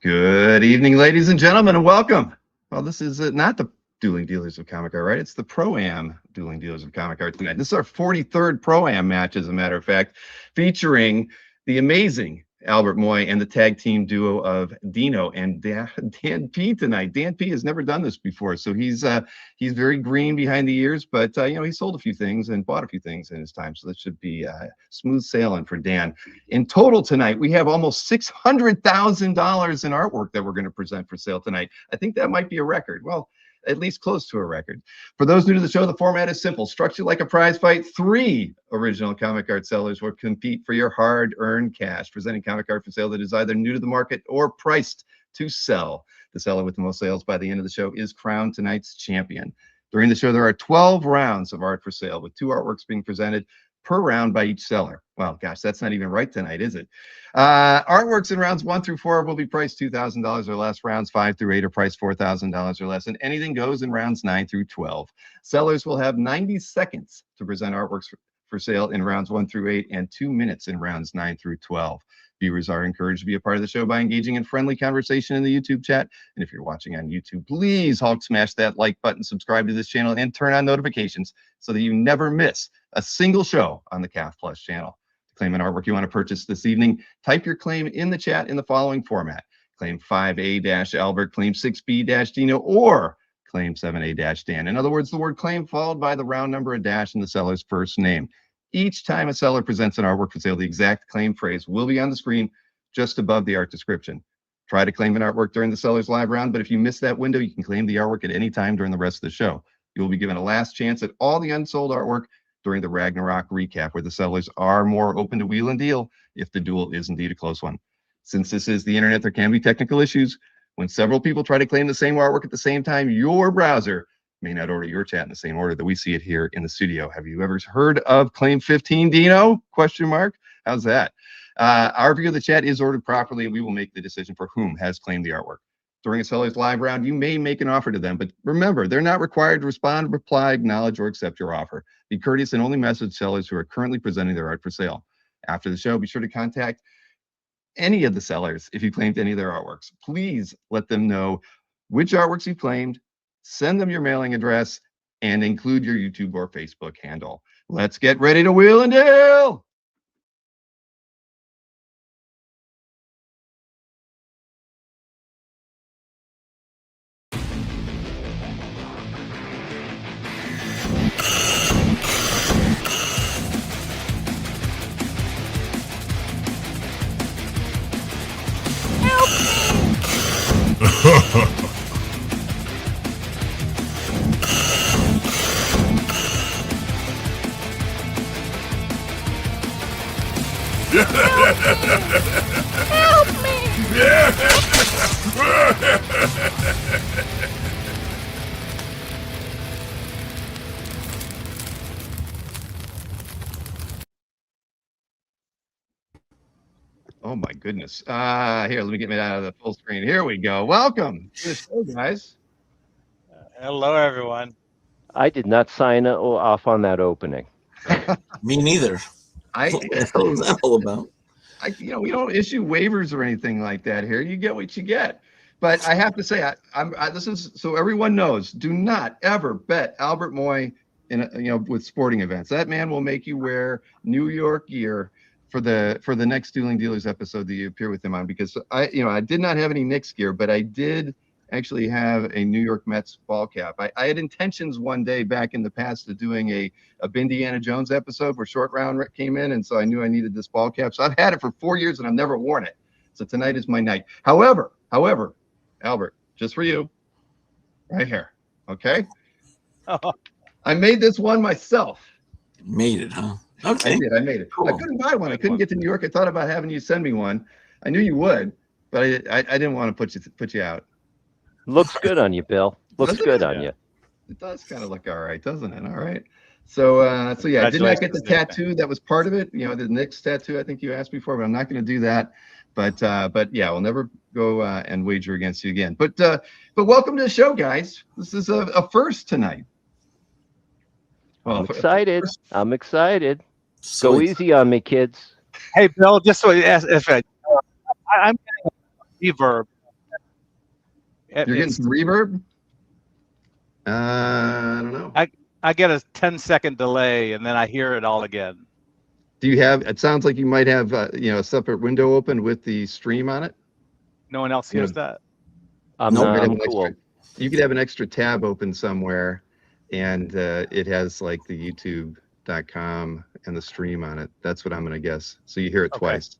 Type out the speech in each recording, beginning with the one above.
Good evening, ladies and gentlemen, and welcome. Well, this is not the Dueling Dealers of Comic Art, right? It's the Pro-Am Dueling Dealers of Comic Art tonight. This is our 43rd Pro-Am match, as a matter of fact, featuring the amazing Albert Moy and the tag team duo of Dino and Dan P tonight. Dan P has never done this before, so he's very green behind the ears, but he sold a few things and bought a few things in his time, so this should be smooth sailing for Dan. In total tonight, we have almost $600,000 in artwork that we're going to present for sale tonight. I think that might be a record. Well, at least close to a record. For those new to the show, the format is simple. Structured like a prize fight, 3 original comic art sellers will compete for your hard-earned cash, presenting comic art for sale that is either new to the market or priced to sell. The seller with the most sales by the end of the show is crowned tonight's champion. During the show, there are 12 rounds of art for sale, with 2 artworks being presented per round by each seller. Well, gosh, that's not even right tonight, is it? Artworks in rounds 1 through 4 will be priced $2,000 or less. Rounds 5 through 8 are priced $4,000 or less, and anything goes in rounds 9 through 12. Sellers will have 90 seconds to present artworks for sale in rounds 1 through 8 and 2 minutes in rounds 9 through 12. Viewers are encouraged to be a part of the show by engaging in friendly conversation in the YouTube chat. And if you're watching on YouTube, please Hulk smash that like button, subscribe to this channel, and turn on notifications so that you never miss a single show on the CAF Plus channel. To claim an artwork you want to purchase this evening, type your claim in the chat in the following format. Claim 5A-Albert, claim 6B-Dino, or claim 7A-Dan. In other words, the word claim followed by the round number, a dash, and the seller's first name. Each time a seller presents an artwork for sale, the exact claim phrase will be on the screen just above the art description. Try to claim an artwork during the seller's live round, but if you miss that window, you can claim the artwork at any time during the rest of the show. You will be given a last chance at all the unsold artwork during the Ragnarok recap, where the sellers are more open to wheel and deal if the duel is indeed a close one. Since this is the internet, there can be technical issues. When several people try to claim the same artwork at the same time, your browser may not order your chat in the same order that we see it here in the studio. Have you ever heard of Claim 15, Dino? Question mark. How's that? Our view of the chat is ordered properly, and we will make the decision for whom has claimed the artwork. During a seller's live round, you may make an offer to them, but remember, they're not required to respond, reply, acknowledge, or accept your offer. Be courteous and only message sellers who are currently presenting their art for sale. After the show, be sure to contact any of the sellers if you claimed any of their artworks. Please let them know which artworks you claimed, send them your mailing address, and include your YouTube or Facebook handle. Let's get ready to wheel and deal. Help me! Oh my goodness. Here, let me get me out of the full screen. Here we go. Welcome to the show, guys. Hello, everyone. I did not sign off on that opening. Me neither. What the hell is that all about? We don't issue waivers or anything like that here. You get what you get. But I have to say, this is so everyone knows. Do not ever bet Albert Moy with sporting events. That man will make you wear New York gear for the next Dueling Dealers episode that you appear with him on. Because I did not have any Knicks gear, but I did actually have a New York Mets ball cap. I had intentions one day back in the past of doing a Indiana Jones episode where Short Round came in, and so I knew I needed this ball cap. So I've had it for 4 years and I've never worn it. So tonight is my night. However, Albert, just for you, right here, okay? I made this one myself. Made it, huh? Okay. I made it. Cool. I couldn't buy one. I couldn't get to New York. I thought about having you send me one. I knew you would, but I didn't want to put you out. Looks good on you, Bill. Looks good on you. It does kind of look all right, doesn't it? All right. So yeah, I did not get the tattoo. That was part of it. The Knicks tattoo, I think you asked me for, but I'm not going to do that. But yeah, we'll never go and wager against you again. But welcome to the show, guys. This is a first tonight. Well, I'm excited. I'm excited. So Go easy on me, kids. Hey, Bill, just so if I'm getting a reverb You're getting some reverb? I don't know. I get a 10-second delay, and then I hear it all again. Do you have? It sounds like you might have, a separate window open with the stream on it. No one else hears that. I'm cool. You could have an extra tab open somewhere, and it has like the YouTube.com and the stream on it. That's what I'm going to guess. So you hear it twice.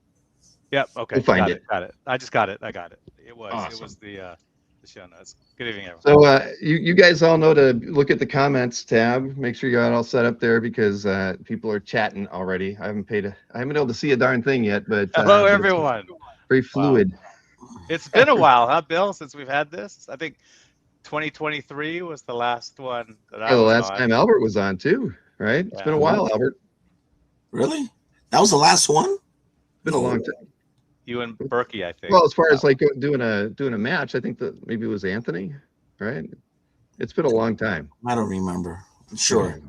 Yep. Okay. We'll find it. Got it. I just got it. I got it. It was. Awesome. It was the show notes. Good evening, everyone. So you guys all know to look at the comments tab. Make sure you got it all set up there because people are chatting already. I haven't been able to see a darn thing yet, but hello, everyone. Very fluid. Wow. It's been a while, huh, Bill? Since we've had this, I think 2023 was the last one that I was the last on. time Albert was on too, right? It's been a while, Albert. Really? That was the last one? Been a long time. You and Berkey, I think. Well, as far as like doing a match, I think that maybe it was Anthony, right? It's been a long time. I don't remember. Sure.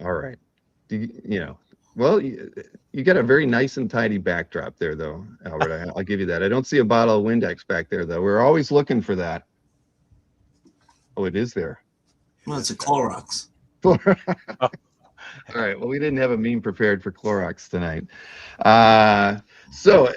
All right. Well, you got a very nice and tidy backdrop there, though, Albert. I'll give you that. I don't see a bottle of Windex back there, though. We're always looking for that. Oh, it is there. Well, it's a Clorox. All right. Well, we didn't have a meme prepared for Clorox tonight. So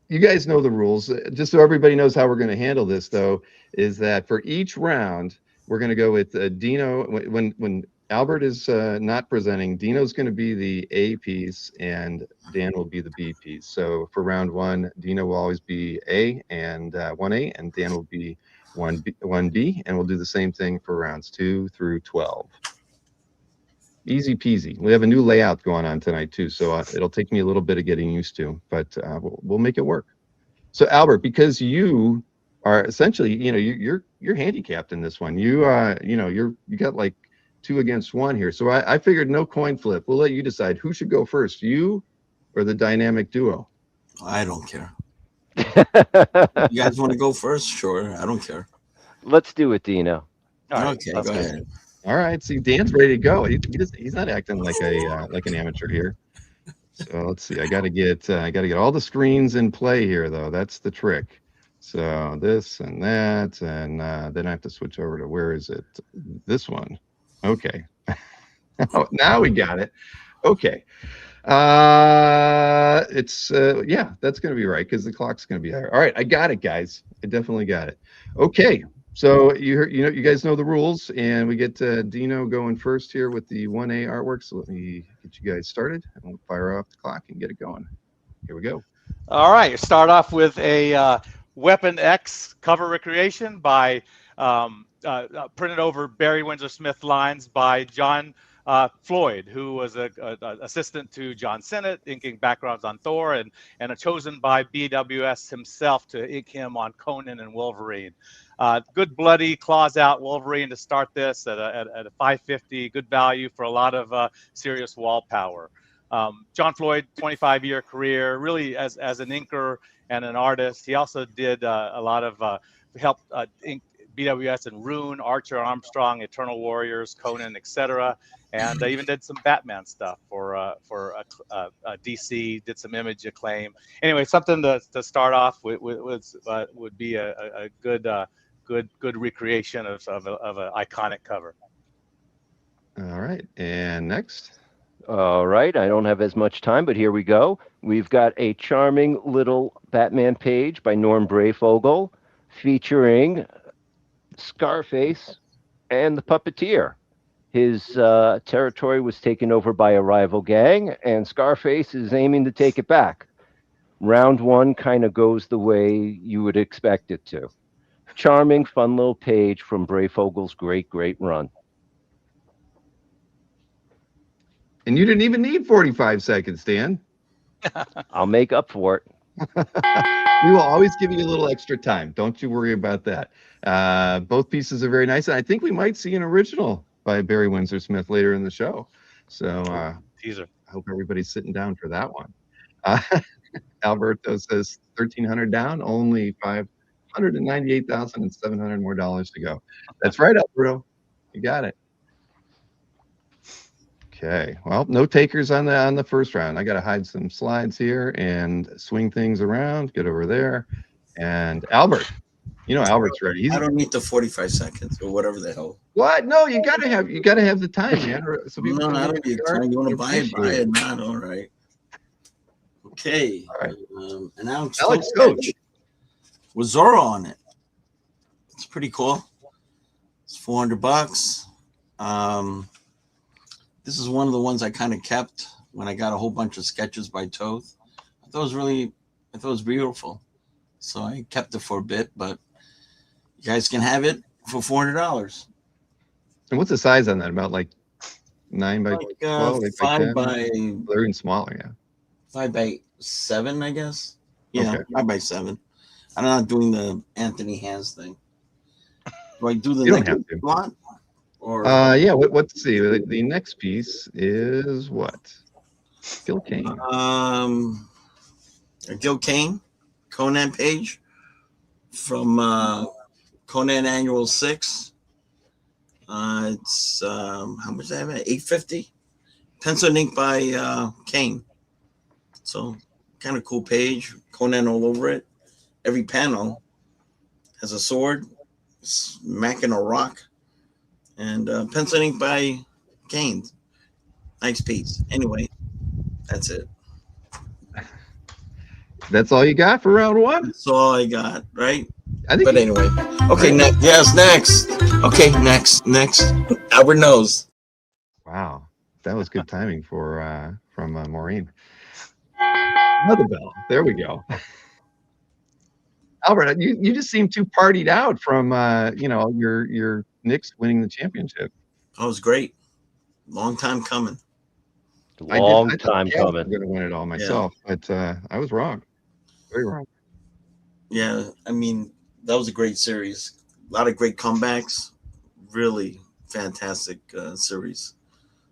you guys know the rules. Just so everybody knows how we're going to handle this, though, is that for each round, we're going to go with Dino. When Albert is not presenting, Dino's going to be the A piece and Dan will be the B piece. So for round one, Dino will always be A and 1A, and Dan will be 1B, and we'll do the same thing for rounds 2 through 12. Easy peasy. We have a new layout going on tonight too, so it'll take me a little bit of getting used to, but we'll make it work. So Albert, because you are essentially, you're handicapped in this one. You got like 2 against 1 here. So I figured no coin flip. We'll let you decide who should go first, you or the dynamic duo. I don't care. You guys want to go first? Sure. I don't care. Let's do it, Dino. Okay, go ahead. All right. See, Dan's ready to go. He's not acting like an amateur here. So let's see. I got to get all the screens in play here, though. That's the trick. So this and that, and then I have to switch over to where is it? This one. Okay. Now we got it. Okay. It's that's going to be right because the clock's going to be higher. All right. I got it, guys. I definitely got it. Okay. So you guys know the rules, and we get Dino going first here with the 1A artwork. So let me get you guys started, and we'll fire off the clock and get it going. Here we go. All right, start off with a Weapon X cover recreation by printed over Barry Windsor Smith lines by John Floyd, who was an assistant to John Sinnott, inking backgrounds on Thor, and chosen by BWS himself to ink him on Conan and Wolverine. Good bloody claws out Wolverine to start this at a 550, good value for a lot of serious wall power. John Floyd, 25-year career, really as an inker and an artist. He also did a lot of help ink BWS and Rune, Archer Armstrong, Eternal Warriors, Conan, etc. And even did some Batman stuff for DC. Did some Image Acclaim. Anyway, something to start off with would be a good recreation of an iconic cover. All right, and next. All right, I don't have as much time, but here we go. We've got a charming little Batman page by Norm Breyfogle featuring Scarface and the Puppeteer. His territory was taken over by a rival gang, and Scarface is aiming to take it back. Round one kind of goes the way you would expect it to. Charming, fun little page from Breyfogle's great run. And you didn't even need 45 seconds, Dan. I'll make up for it. We will always give you a little extra time. Don't you worry about that. Both pieces are very nice. And I think we might see an original by Barry Windsor Smith later in the show. So teaser. I hope everybody's sitting down for that one. Alberto says 1,300 down, only $598,700 more dollars to go. That's right, Alberto. You got it. Okay, well, no takers on the first round. I got to hide some slides here and swing things around. Get over there. And Albert, You know, Albert's ready. He's I don't need the 45 seconds or whatever the hell. what? No, you gotta have the time, man. So people No, can I look don't need at the art time. You want to and buy it, buy appreciate it. Not all right. Okay. All right. An Alex Alex Coach Coach. with Zorro on it. It's pretty cool. It's $400. This is one of the ones I kind of kept when I got a whole bunch of sketches by Toth. I thought it was beautiful. So I kept it for a bit, but you guys can have it for $400. And what's the size on that? About like 9 by Like 12, 8 by 5 10? by They're even smaller, yeah. 5 by 7, I guess. Yeah, Okay. 5 by 7. I'm not doing the Anthony Hands thing. Do I do the You don't next have to. lot? Or Yeah. Let's see. The next piece is what? Gil Kane. Gil Kane, Conan page from Conan Annual 6. It's how much I have it? $8.50. Pencil and ink by Kane. So kind of cool page. Conan all over it. Every panel has a sword, smacking a rock, and pencil and ink by Kane. Nice piece. Anyway, that's it. That's all you got for round one? That's all I got, right? I think. But anyway, okay, next. Okay, next. Albert knows. Wow, that was good timing for from Maureen. Another bell. There we go. Albert, you just seem too partied out from your Knicks winning the championship. That was great. Long time coming. Long I time thought coming. I'm going to win it all myself, but I was wrong. Very wrong. Yeah, I mean, that was a great series. A lot of great comebacks. Really fantastic series.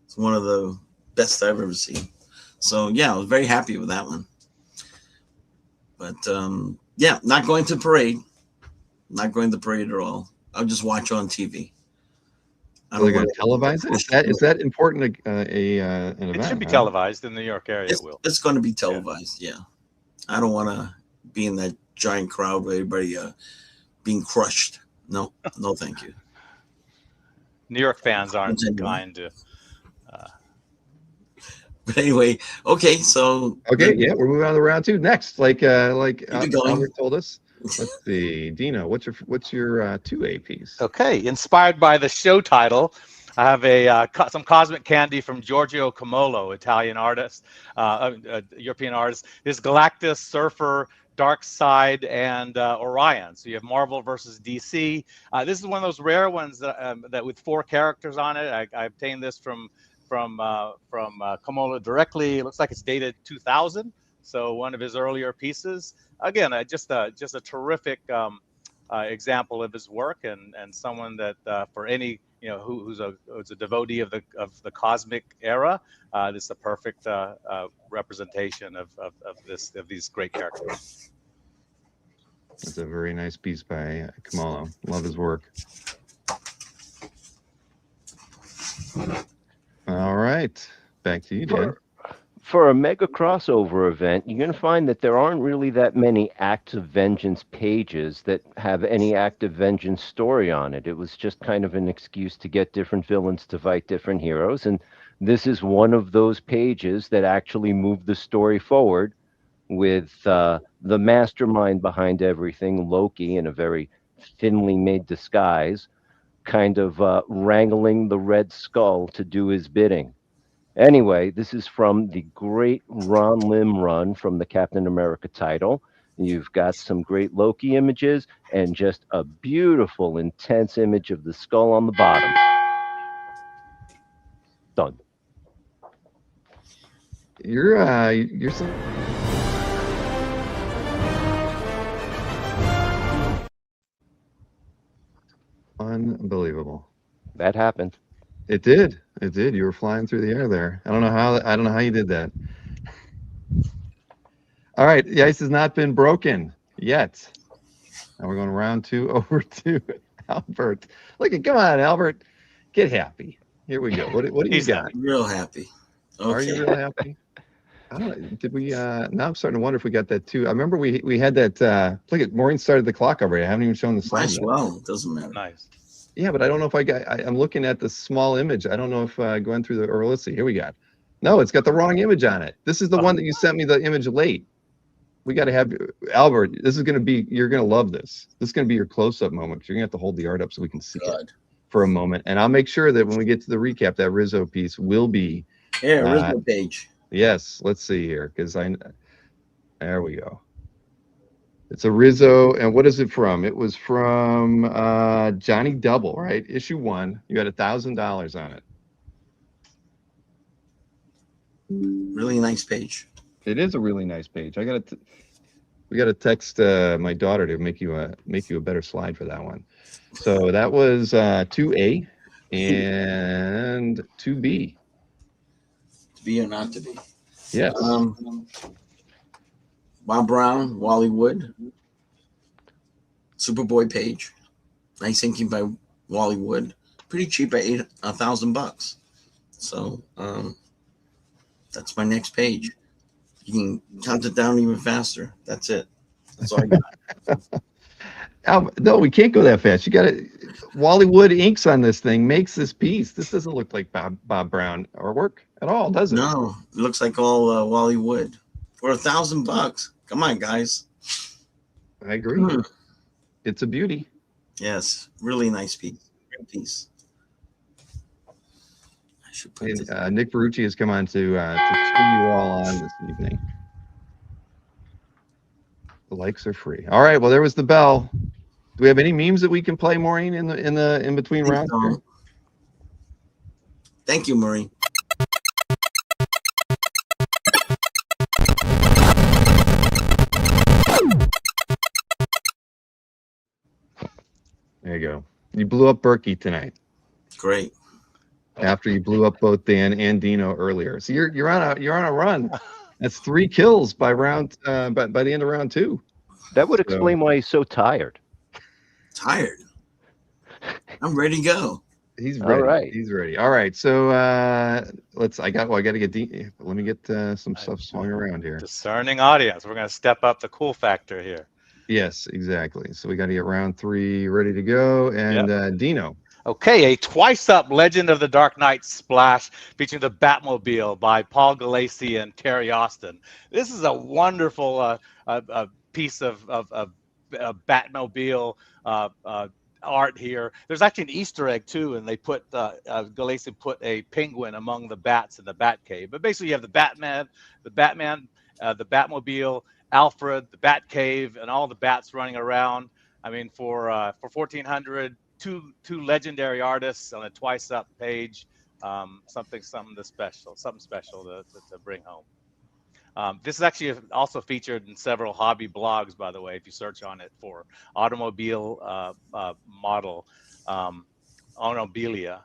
It's one of the best I've ever seen. So, yeah, I was very happy with that one. But, yeah, not going to parade. Not going to parade at all. I'll just watch on TV. Are they going to televise it? Is that important? An event? It should be televised in the New York area. It's going to be televised. Yeah. I don't want to be in that giant crowd where everybody being crushed. No, thank you. New York fans aren't kind to. But anyway, okay, so yeah, we're moving on to round two next. Like going. Albert told us. Let's see, Dino, what's your 2A piece? Okay, inspired by the show title, I have some cosmic candy from Giorgio Camolo, Italian artist, European artist. This Galactus, Surfer, Dark Side, and Orion. So you have Marvel versus DC. This is one of those rare ones that with 4 characters on it. I obtained this from Camolo directly. It looks like it's dated 2000. So one of his earlier pieces. Again, just a terrific example of his work, and someone that for any who's a devotee of the cosmic era, this is a perfect representation of these great characters. It's a very nice piece by Camolo. Love his work. All right, back to you, Dan. For a mega crossover event, you're going to find that there aren't really that many Acts of Vengeance pages that have any Act of Vengeance story on it. It was just kind of an excuse to get different villains to fight different heroes. And this is one of those pages that actually moved the story forward with the mastermind behind everything, Loki, in a very thinly made disguise, kind of wrangling the Red Skull to do his bidding. Anyway, this is from the great Ron Lim run from the Captain America title. You've got some great Loki images and just a beautiful, intense image of the skull on the bottom. Done. You're so unbelievable. That happened. It did. You were flying through the air there. I don't know how you did that. All right, the ice has not been broken yet. Now we're going round 2 over to Albert. Come on, Albert, get happy. Here we go. What do you got? Real happy. Okay. Are you real happy? I don't know, did we? Now I'm starting to wonder if we got that too. I remember we had that. Look at Maureen started the clock already. I haven't even shown the slide. Nice. Well, it doesn't matter. Nice. Yeah, but I don't know if I'm looking at the small image. I don't know if going through the. Or let's see. Here we got. No, it's got the wrong image on it. This is the one that you sent me the image late. We got to have Albert. This is going to be. You're going to love this. This is going to be your close-up moment. You're going to have to hold the art up so we can see it for a moment. And I'll make sure that when we get to the recap, that Rizzo piece will be. Yeah, Rizzo page. Yes, let's see here, because there we go. It's a Rizzo, and what is it from? It was from Johnny Double, right? Issue 1. You had $1,000 on it. Really nice page. It is a really nice page. We got to text my daughter to make you a better slide for that one. So that was 2A and 2B. To be or not to be. Yes. Bob Brown, Wally Wood, Superboy page, nice inking by Wally Wood, pretty cheap at $1,000. So that's my next page. You can count it down even faster. That's it. That's all I got. No, we can't go that fast. You got to. Wally Wood inks on this thing, makes this piece. This doesn't look like Bob Brown artwork at all, does it? No, it looks like all Wally Wood for $1,000. Come on, guys. I agree. It's a beauty. Yes, really nice piece. Great piece. I should put this. Nick Verrucci has come on to cheer you all on this evening. The likes are free. All right. Well, there was the bell. Do we have any memes that we can play, Maureen, in between rounds? So. Thank you, Maureen. There you go. You blew up Berkey tonight. Great. After you blew up both Dan and Dino earlier, so you're on a run. That's 3 kills by round by the end of round 2. That would explain why he's so tired. Tired. I'm ready to go. He's ready. All right. He's ready. All right. So I got to get let me get some stuff swung around here. Discerning audience. We're going to step up the cool factor here. Yes, exactly. So we got to get round 3 ready to go. And Dino. Okay, a twice-up Legend of the Dark Knight splash featuring the Batmobile by Paul Galassi and Terry Austin. This is a wonderful piece of Batmobile art here. There's actually an Easter egg too, and they put Galassi put a penguin among the bats in the Batcave. But basically, you have the Batman, the Batmobile, Alfred, the Batcave, and all the bats running around. I mean, for 1400. Two legendary artists on a twice-up page, something special to bring home. This is actually also featured in several hobby blogs, by the way, if you search on it for automobile model, automobilia.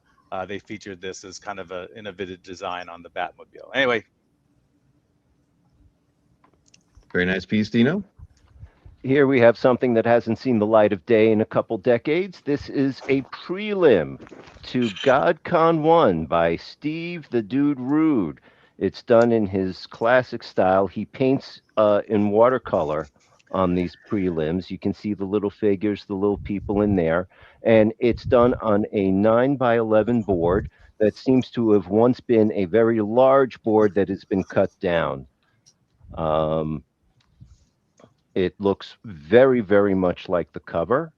They featured this as kind of an innovative design on the Batmobile. Anyway. Very nice piece, Dino. Here we have something that hasn't seen the light of day in a couple decades. This is a prelim to GodCon 1 by Steve the Dude Rude. It's done in his classic style. He paints in watercolor on these prelims. You can see the little figures, the little people in there. And it's done on a 9x11 board that seems to have once been a very large board that has been cut down. It looks very, very much like the cover.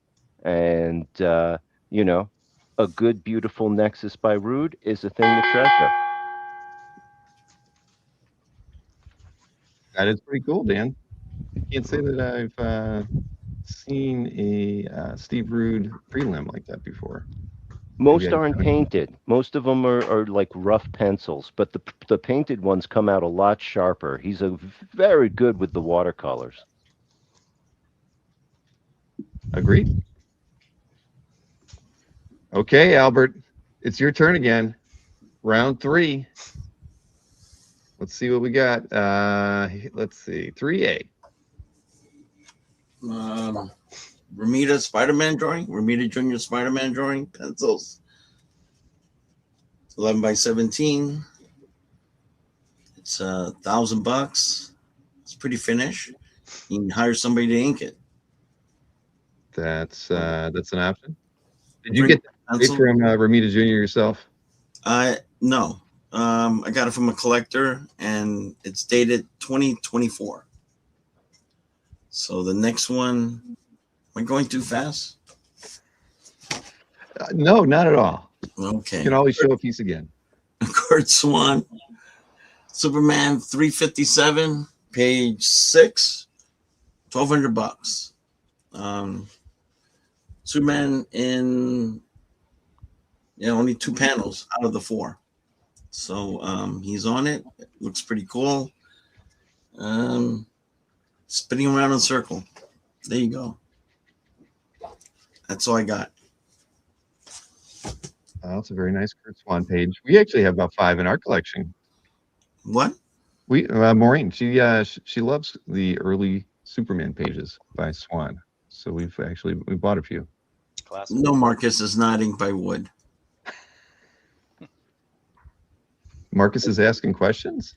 And, you know, a good, beautiful Nexus by Rude is a thing to treasure. That is pretty cool, Dan. I can't say that I've seen a Steve Rude prelim like that before. Most aren't painted. Most of them are like rough pencils, but the painted ones come out a lot sharper. He's very good with the watercolors. Agreed. Okay, Albert, it's your turn again. Round 3. Let's see what we got. Let's see. 3A. Romita Spider-Man drawing. Romita Jr. Spider-Man drawing. Pencils. 11x17. It's $1,000. It's pretty finish. You can hire somebody to ink it. That's an option. Did you Bring get that pencil. from Ramita Jr. yourself? No. I got it from a collector, and it's dated 2024. So the next one, am I going too fast? No, not at all. Okay. You can always show a piece again. Kurt Swan, Superman 357, page 6, $1,200. Superman in only 2 panels out of the 4. So he's on it. It looks pretty cool. Spinning around in a circle. There you go. That's all I got. It's a very nice Kurt Swan page. We actually have about 5 in our collection. What? We Maureen, she loves the early Superman pages by Swan. So we bought a few. Classic. No, Marcus is not inked by Wood. Marcus is asking questions?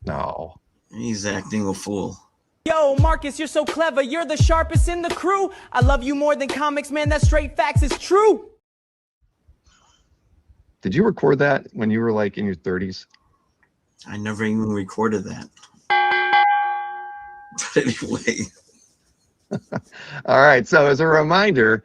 No. He's acting a fool. Yo, Marcus, you're so clever. You're the sharpest in the crew. I love you more than comics, man. That's straight facts. It's true. Did you record that when you were like in your 30s? I never even recorded that. But anyway. All right. So as a reminder,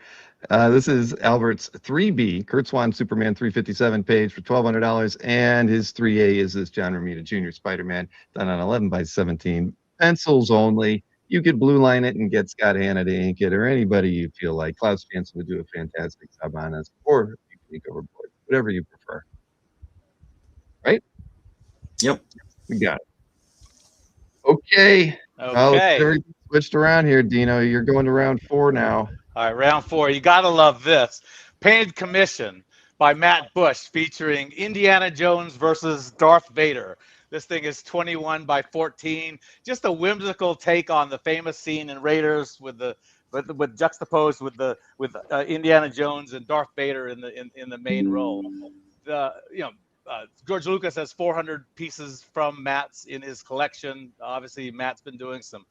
this is Albert's 3B, Kurt Swan Superman 357 page for $1,200. And his 3A is this John Romita Jr. Spider-Man done on 11 by 17. Pencils only. You could blue line it and get Scott Hanna to ink it, or anybody you feel like. Klaus Janson would do a fantastic job on us, or you can ink overboard, whatever you prefer. Right? Yep. We got it. Okay. Okay. Switched around here, Dino. You're going to round 4 now. All right, round 4. You got to love this. Painted Commission by Matt Bush featuring Indiana Jones versus Darth Vader. This thing is 21 by 14. Just a whimsical take on the famous scene in Raiders with juxtaposed with Indiana Jones and Darth Vader in the main role. George Lucas has 400 pieces from Matt's in his collection. Obviously, Matt's been doing some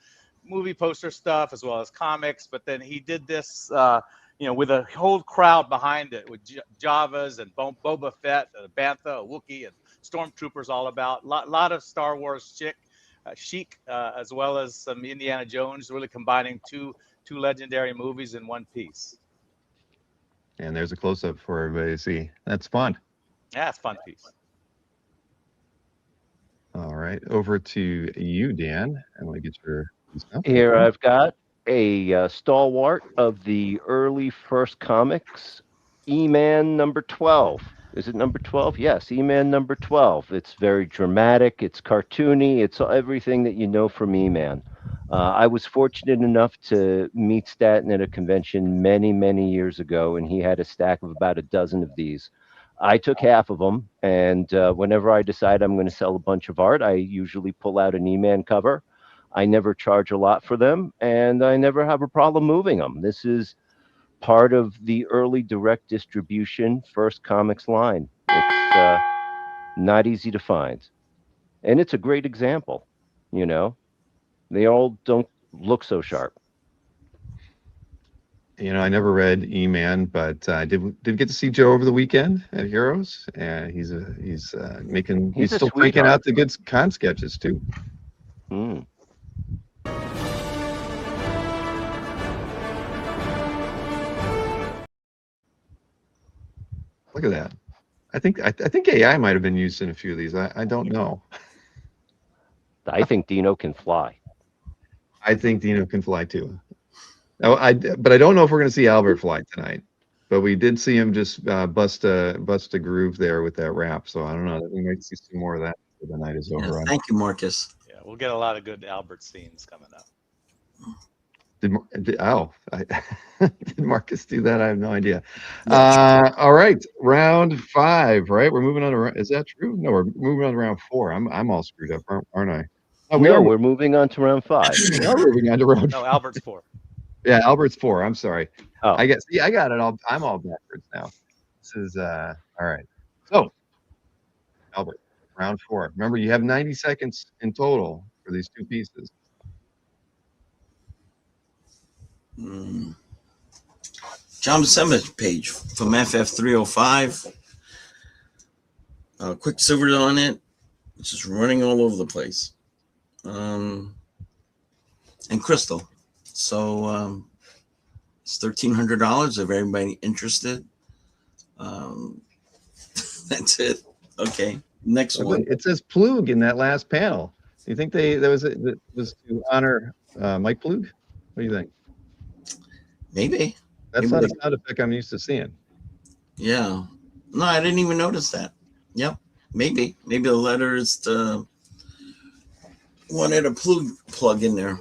movie poster stuff as well as comics, but then he did this with a whole crowd behind it with Javas and Boba Fett, a Bantha, a Wookiee, and stormtroopers all about. Lot of Star Wars chic, as well as some Indiana Jones, really combining two legendary movies in one piece. And there's a close-up for everybody to see. That's fun. Yeah, it's a fun piece. All right, over to you, Dan. I want to get your... Here I've got a stalwart of the early First Comics, E-Man number 12. Is it number 12? Yes, E-Man number 12. It's very dramatic. It's cartoony. It's everything that you know from E-Man. I was fortunate enough to meet Stanton at a convention many, many years ago, and he had a stack of about a dozen of these. I took half of them, and whenever I decide I'm going to sell a bunch of art, I usually pull out an E-Man cover. I never charge a lot for them, and I never have a problem moving them. This is part of the early direct distribution First Comics line. It's not easy to find. And it's a great example, you know. They all don't look so sharp. You know, I never read E-Man, but I did get to see Joe over the weekend at Heroes, and he's still cranking out the good con sketches too. Mm. Look at that. I think AI might have been used in a few of these. I don't know. I think Dino can fly. I think Dino can fly too. But I don't know if we're going to see Albert fly tonight. But we did see him just bust a groove there with that rap. So I don't know. We might see some more of that before the night is over. Yeah, thank you, Marcus. Yeah, we'll get a lot of good Albert scenes coming up. Did Marcus do that? I have no idea. All right, round 5. Right, we're moving on to. Is that true? No, we're moving on to round 4. I'm all screwed up, aren't I? Oh, we're moving on to round 5. We are moving on to round. No, Albert's 4. Yeah, Albert's 4. I'm sorry. Oh, I got it all. I'm all backwards now. This is all right. So, Albert, round 4. Remember, you have 90 seconds in total for these 2 pieces. John Buscema page from FF305. Quicksilver on it. It's just running all over the place. And Crystal. So it's $1,300 if everybody interested. That's it. Okay. Next one. It says Plug in that last panel. Do you think that was to honor Mike Plug? What do you think? Maybe. That's not a sound effect I'm used to seeing. Yeah. No, I didn't even notice that. Yep. Maybe. Maybe the letter is the wanted a plug in there.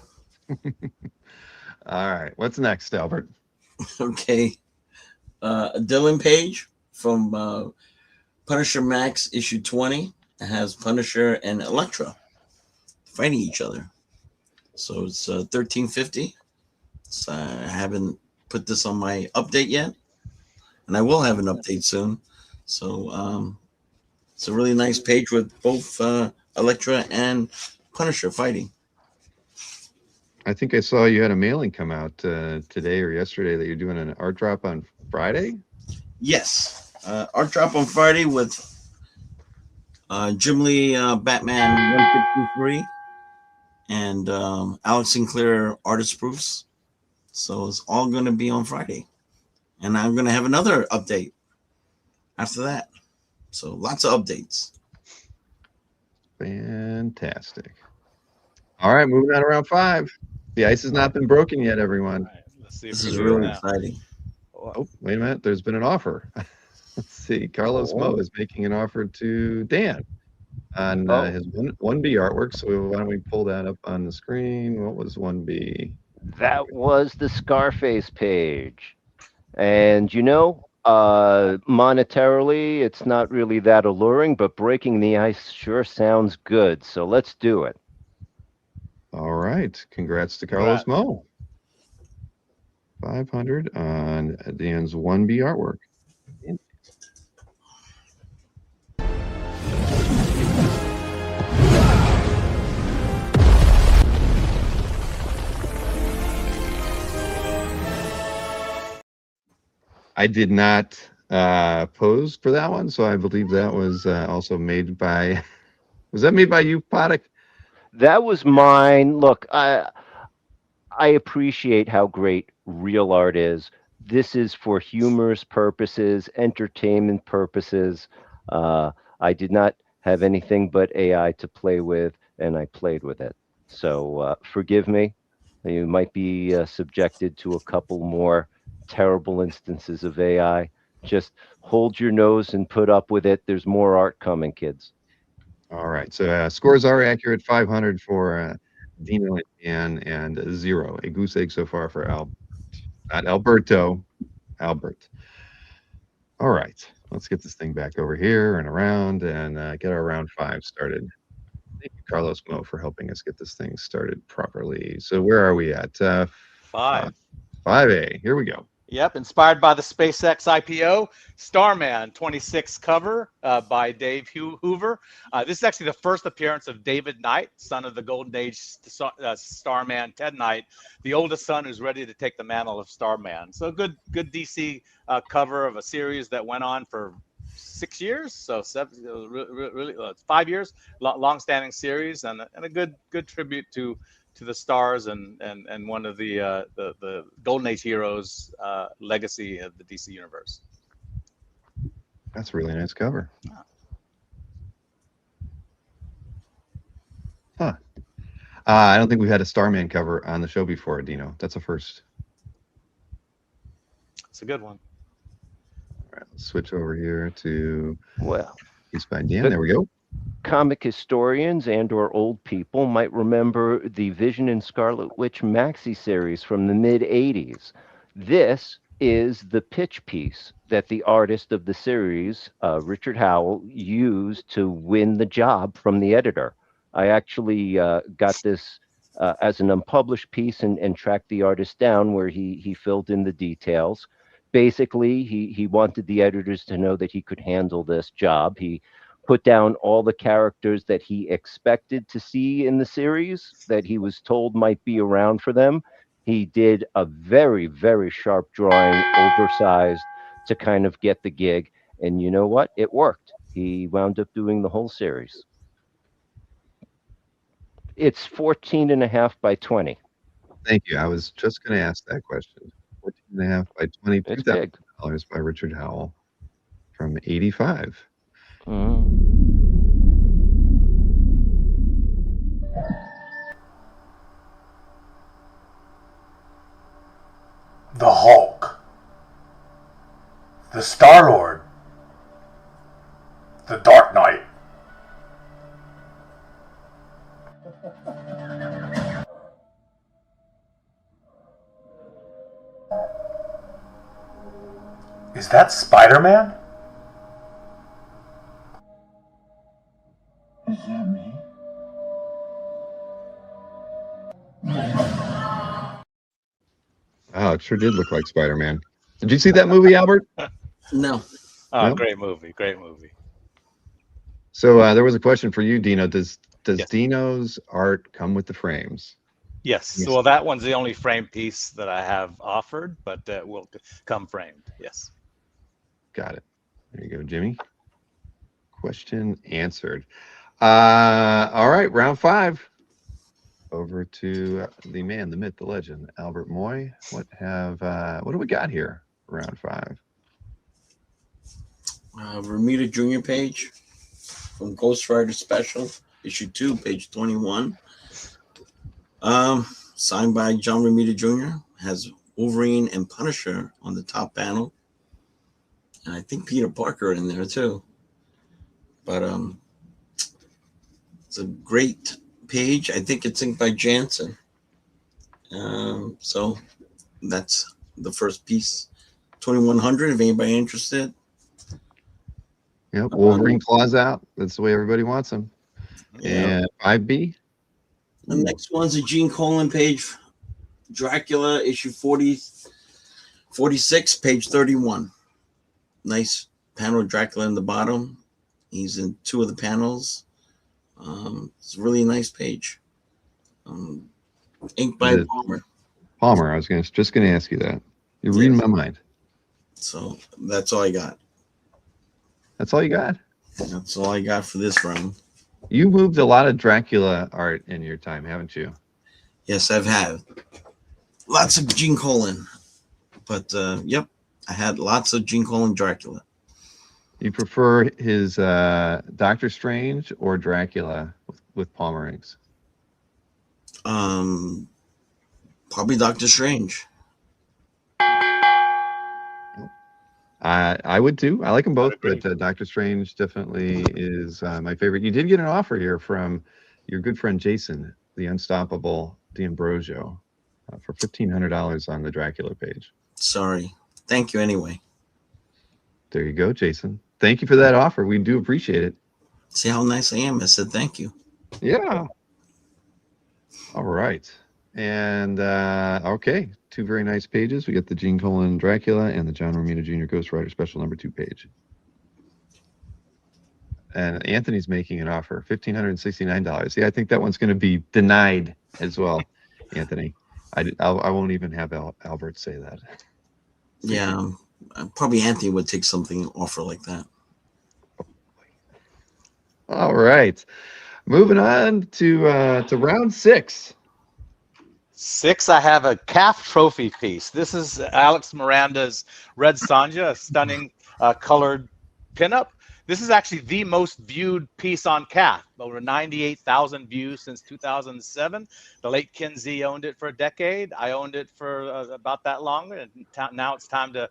All right. What's next, Albert? Okay. A Dylan page from Punisher Max issue 20. It has Punisher and Elektra fighting each other. So it's $13.50. So I haven't put this on my update yet, and I will have an update soon. So it's a really nice page with both Elektra and Punisher fighting. I think I saw you had a mailing come out today or yesterday that you're doing an art drop on Friday. Yes, art drop on Friday with Jim Lee Batman 153 and Alex Sinclair artist proofs. So it's all going to be on Friday, and I'm going to have another update after that. So lots of updates. Fantastic. All right, moving on to round 5. The ice has not been broken yet, everyone. All right, let's see if This we is can really do it now. exciting. Oh, wait a minute. There's been an offer. Let's see. Carlos Mo is making an offer to Dan on his 1B artwork. So why don't we pull that up on the screen? What was 1B? That was the Scarface page. And monetarily, it's not really that alluring, but breaking the ice sure sounds good. So let's do it. All right. Congrats to Carlos Mo. 500 on Dan's 1B artwork. I did not pose for that one, so I believe that was also made by. Was that made by you, Poddick? That was mine. Look, I appreciate how great real art is. This is for humorous purposes, entertainment purposes. I did not have anything but AI to play with, and I played with it. So forgive me. You might be subjected to a couple more terrible instances of AI. Just hold your nose and put up with it. There's more art coming, kids. All right. So scores are accurate. 500 for Dino and Dan, and 0. A goose egg so far for not Alberto, Albert. All right. Let's get this thing back over here and around and get our round 5 started. Thank you, Carlos Mo, for helping us get this thing started properly. So where are we at? 5. 5A. Here we go. Yep, inspired by the SpaceX IPO, Starman 26 cover by Dave Hoover. This is actually the first appearance of David Knight, son of the Golden Age Starman Ted Knight, the oldest son who's ready to take the mantle of Starman. So good DC cover of a series that went on for 6 years, so 5 years, long-standing series, and a good tribute to the stars and one of the Golden Age heroes legacy of the DC universe. That's a really nice cover. Huh. I don't think we've had a Starman cover on the show before, Dino. That's a first. It's a good one. All right, let's switch over here to Piece by Dan. But there we go. Comic historians and/or old people might remember the Vision and Scarlet Witch maxi series from the mid-'80s. This is the pitch piece that the artist of the series, Richard Howell, used to win the job from the editor. I actually got this as an unpublished piece and tracked the artist down where he filled in the details. Basically, he wanted the editors to know that he could handle this job. He put down all the characters that he expected to see in the series that he was told might be around for them. He did a very, very sharp drawing, oversized, to kind of get the gig. And you know what? It worked. He wound up doing the whole series. It's 14.5 by 20. Thank you. I was just going to ask that question. 14.5 by 20, It's big. $2,000 by Richard Howell from 85. The Hulk, the Star-Lord, the Dark Knight. Is that Spider-Man? Is that me? Oh, it sure did look like Spider-Man. Did you see that movie, Albert? No. Oh, No? great movie. Great movie. So there was a question for you, Dino. Does Yes. Dino's art come with the frames? Yes. Yes. Well, that one's the only frame piece that I have offered, but will come framed. Yes. Got it. There you go, Jimmy. Question answered. All right, round 5. Over to the man, the myth, the legend, Albert Moy. What do we got here? Round 5. Bermuda Junior page from Ghost Rider Special, issue 2, page 21. Signed by John Romita Jr. Has Wolverine and Punisher on the top panel, and I think Peter Parker in there too. But it's a great page. I think it's inked by Jansen. So that's the first piece. 2100. If anybody interested. Yep, Wolverine claws out. That's the way everybody wants them. Yeah. And 5B. The next one's a Gene Colan page, Dracula, issue 46, page 31. Nice panel of Dracula in the bottom. He's in 2 of the panels. It's a really nice page. Inked by Palmer. Palmer, I was just gonna ask you that. You're reading my mind. So that's all I got. That's all you got? That's all I got for this round. You moved a lot of Dracula art in your time, haven't you? Yes, I've had lots of Gene Colan, but yep, I had lots of Gene Colan Dracula. You prefer his Doctor Strange or Dracula with Palmer inks? Probably Doctor Strange. I would too. I like them both, but Doctor Strange definitely is my favorite. You did get an offer here from your good friend Jason, the unstoppable D'Ambrosio, for $1,500 on the Dracula page. Sorry. Thank you anyway. There you go, Jason. Thank you for that offer. We do appreciate it. See how nice I am? I said thank you. Yeah. All right. And okay, 2 very nice pages. We got the Gene Colan Dracula and the John Romita Jr. Ghost Rider Special number 2 page. And Anthony's making an offer, $1,569. Yeah, I think that one's going to be denied as well, Anthony. I won't even have Albert say that. Yeah, probably Anthony would take something offer like that. All right, moving on to round 6. 6, I have a calf trophy piece. This is Alex Miranda's Red Sonja, a stunning colored pinup. This is actually the most viewed piece on calf, over 98,000 views since 2007. The late Kinsey owned it for a decade. I owned it for about that long, and now it's time to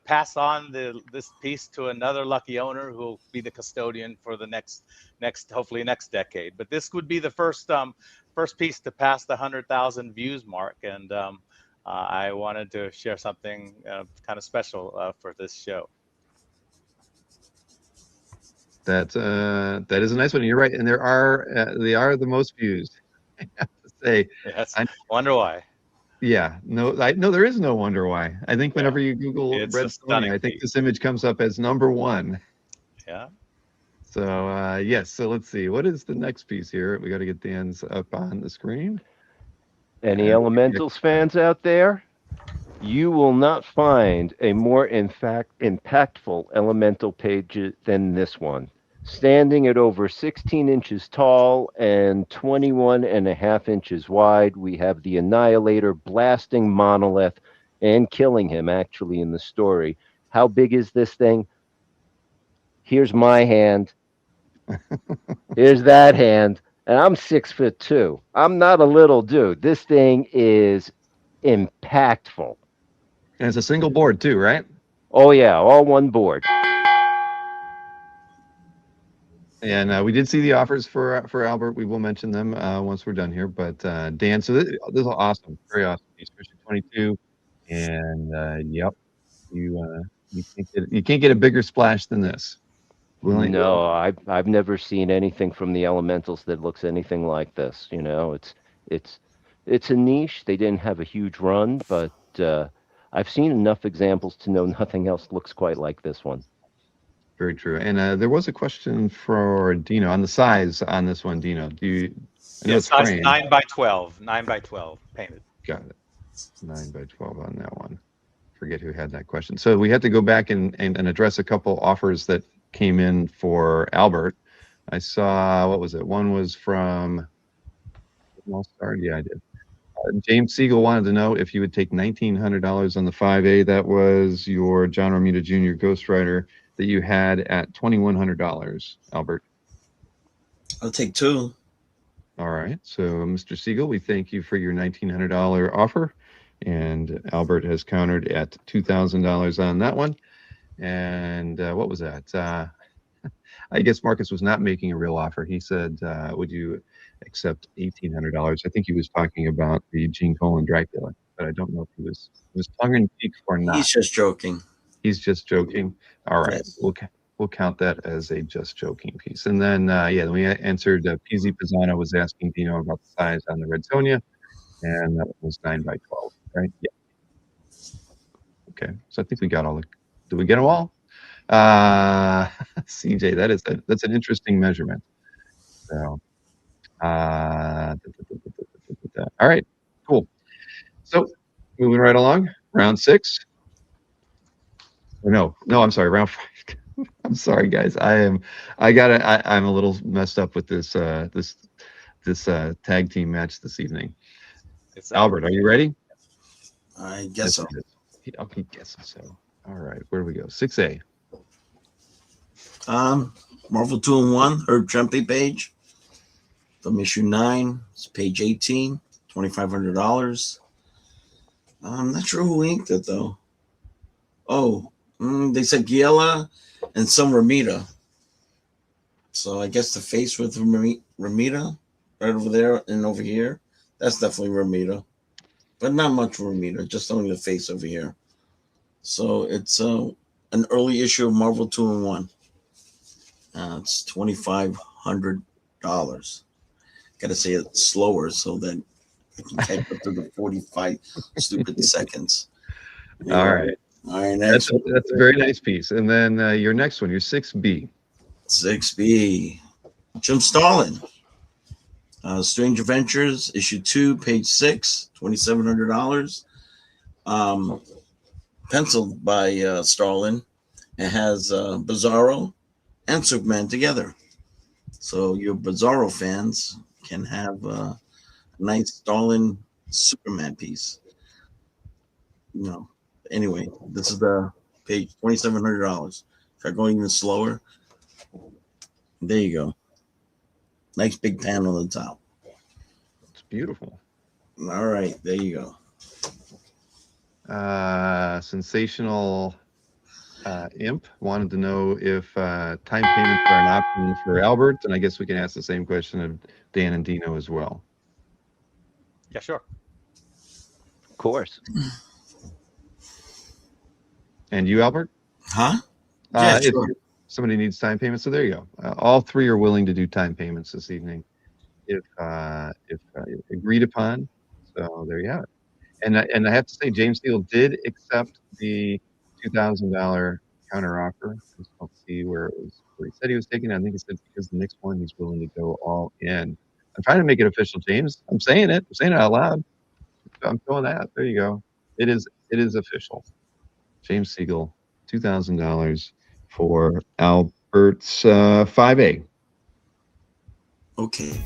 pass on this piece to another lucky owner who will be the custodian for the next hopefully next decade. But this would be the first piece to pass the 100,000 views mark, and I wanted to share something kind of special for this show. That is a nice one. You're right, and they are the most views. I have to say. Yes. I wonder why. Yeah, no, there is no wonder why. I think whenever you Google it's Red Sonja, I think piece. this image comes up as number 1. Yeah. So yes, so let's see. What is the next piece here? We got to get Dan's up on the screen. Any And Elementals fans out there? You will not find a more impactful Elemental page than this one. Standing at over 16 inches tall and 21 and a half inches wide, we have the Annihilator blasting Monolith and killing him, actually, in the story. How big is this thing? Here's my hand. Here's that hand. And I'm 6'2". I'm not a little dude. This thing is impactful. And it's a single board too, right? Oh, yeah, all one board. And we did see the offers for Albert. We will mention them once we're done here. But Dan, so this is awesome, very awesome piece, version 22. And yep, you can't get a bigger splash than this. No, I've never seen anything from the Elementals that looks anything like this. It's it's a niche. They didn't have a huge run, but I've seen enough examples to know nothing else looks quite like this one. Very true. And there was a question for Dino on the size on this one. Dino, do you? I know Yeah, it's size framed. 9 by 12. 9 by 12 painted. Got it. 9 by 12 on that one. Forget who had that question. So we had to go back and address a couple offers that came in for Albert. I saw, what was it? One was from All Star. Yeah, I did. James Siegel wanted to know if you would take $1,900 on the 5A. That was your John Romita Jr. Ghost Rider that you had at $2,100, Albert. I'll take two. All right. So, Mr. Siegel, we thank you for your $1,900 offer. And Albert has countered at $2,000 on that one. And what was that? I guess Marcus was not making a real offer. He said, would you accept $1,800? I think he was talking about the Gene Colan Dracula, but I don't know if he was tongue in cheek or not. He's just joking. He's just joking. All right. Yes. We'll count that as a just joking piece. And then, then we answered PZ Pisano was asking Dino about the size on the Red Sonja, and that was 9 by 12, right? Yeah. Okay. So I think we got all the, did we get them all? CJ, that's an interesting measurement. So, all right, cool. So moving right along, round 6. Or no, I'm sorry, round 5. I'm sorry, guys. I'm a little messed up with this tag team match this evening. It's Albert, are you ready? I guess so. He guesses so. All right, where do we go? 6A. Marvel 2-in-1, Herb Trempe page from issue 9. It's page 18, $2,500. I'm not sure who inked it though. Oh, they said Giella and some Ramita. So I guess the face with Ramita right over there and over here. That's definitely Ramita, but not much Ramita. Just only the face over here. So it's an early issue of Marvel 2-in-1. It's $2,500. Got to say it slower so that I can catch up to the 45 stupid seconds. All right. All right, next that's a very nice piece. And then your next one, your 6B. 6B. Jim Starlin. Strange Adventures, issue 2, page 6, $2,700. Penciled by Starlin. It has Bizarro and Superman together. So your Bizarro fans can have a nice Starlin Superman piece. Anyway, this is the page, $2,700. Try going even slower. There you go. Nice big panel on the top. It's beautiful. All right, there you go. Sensational Imp wanted to know if time payments are an option for Albert, and I guess we can ask the same question of Dan and Dino as well. Yeah, sure. Of course. And you, Albert? Huh? Yeah, sure. If somebody needs time payments, so there you go. All three are willing to do time payments this evening, if agreed upon. So there you have it. And I have to say, James Steele did accept the $2,000 counter offer. Let's see where he said he was taking it. I think he said because the Knicks won, he's willing to go all in. I'm trying to make it official, James. I'm saying it. I'm saying it out loud. I'm throwing that. There you go. It is official. James Siegel, $2,000 for Albert's 5A. Okay.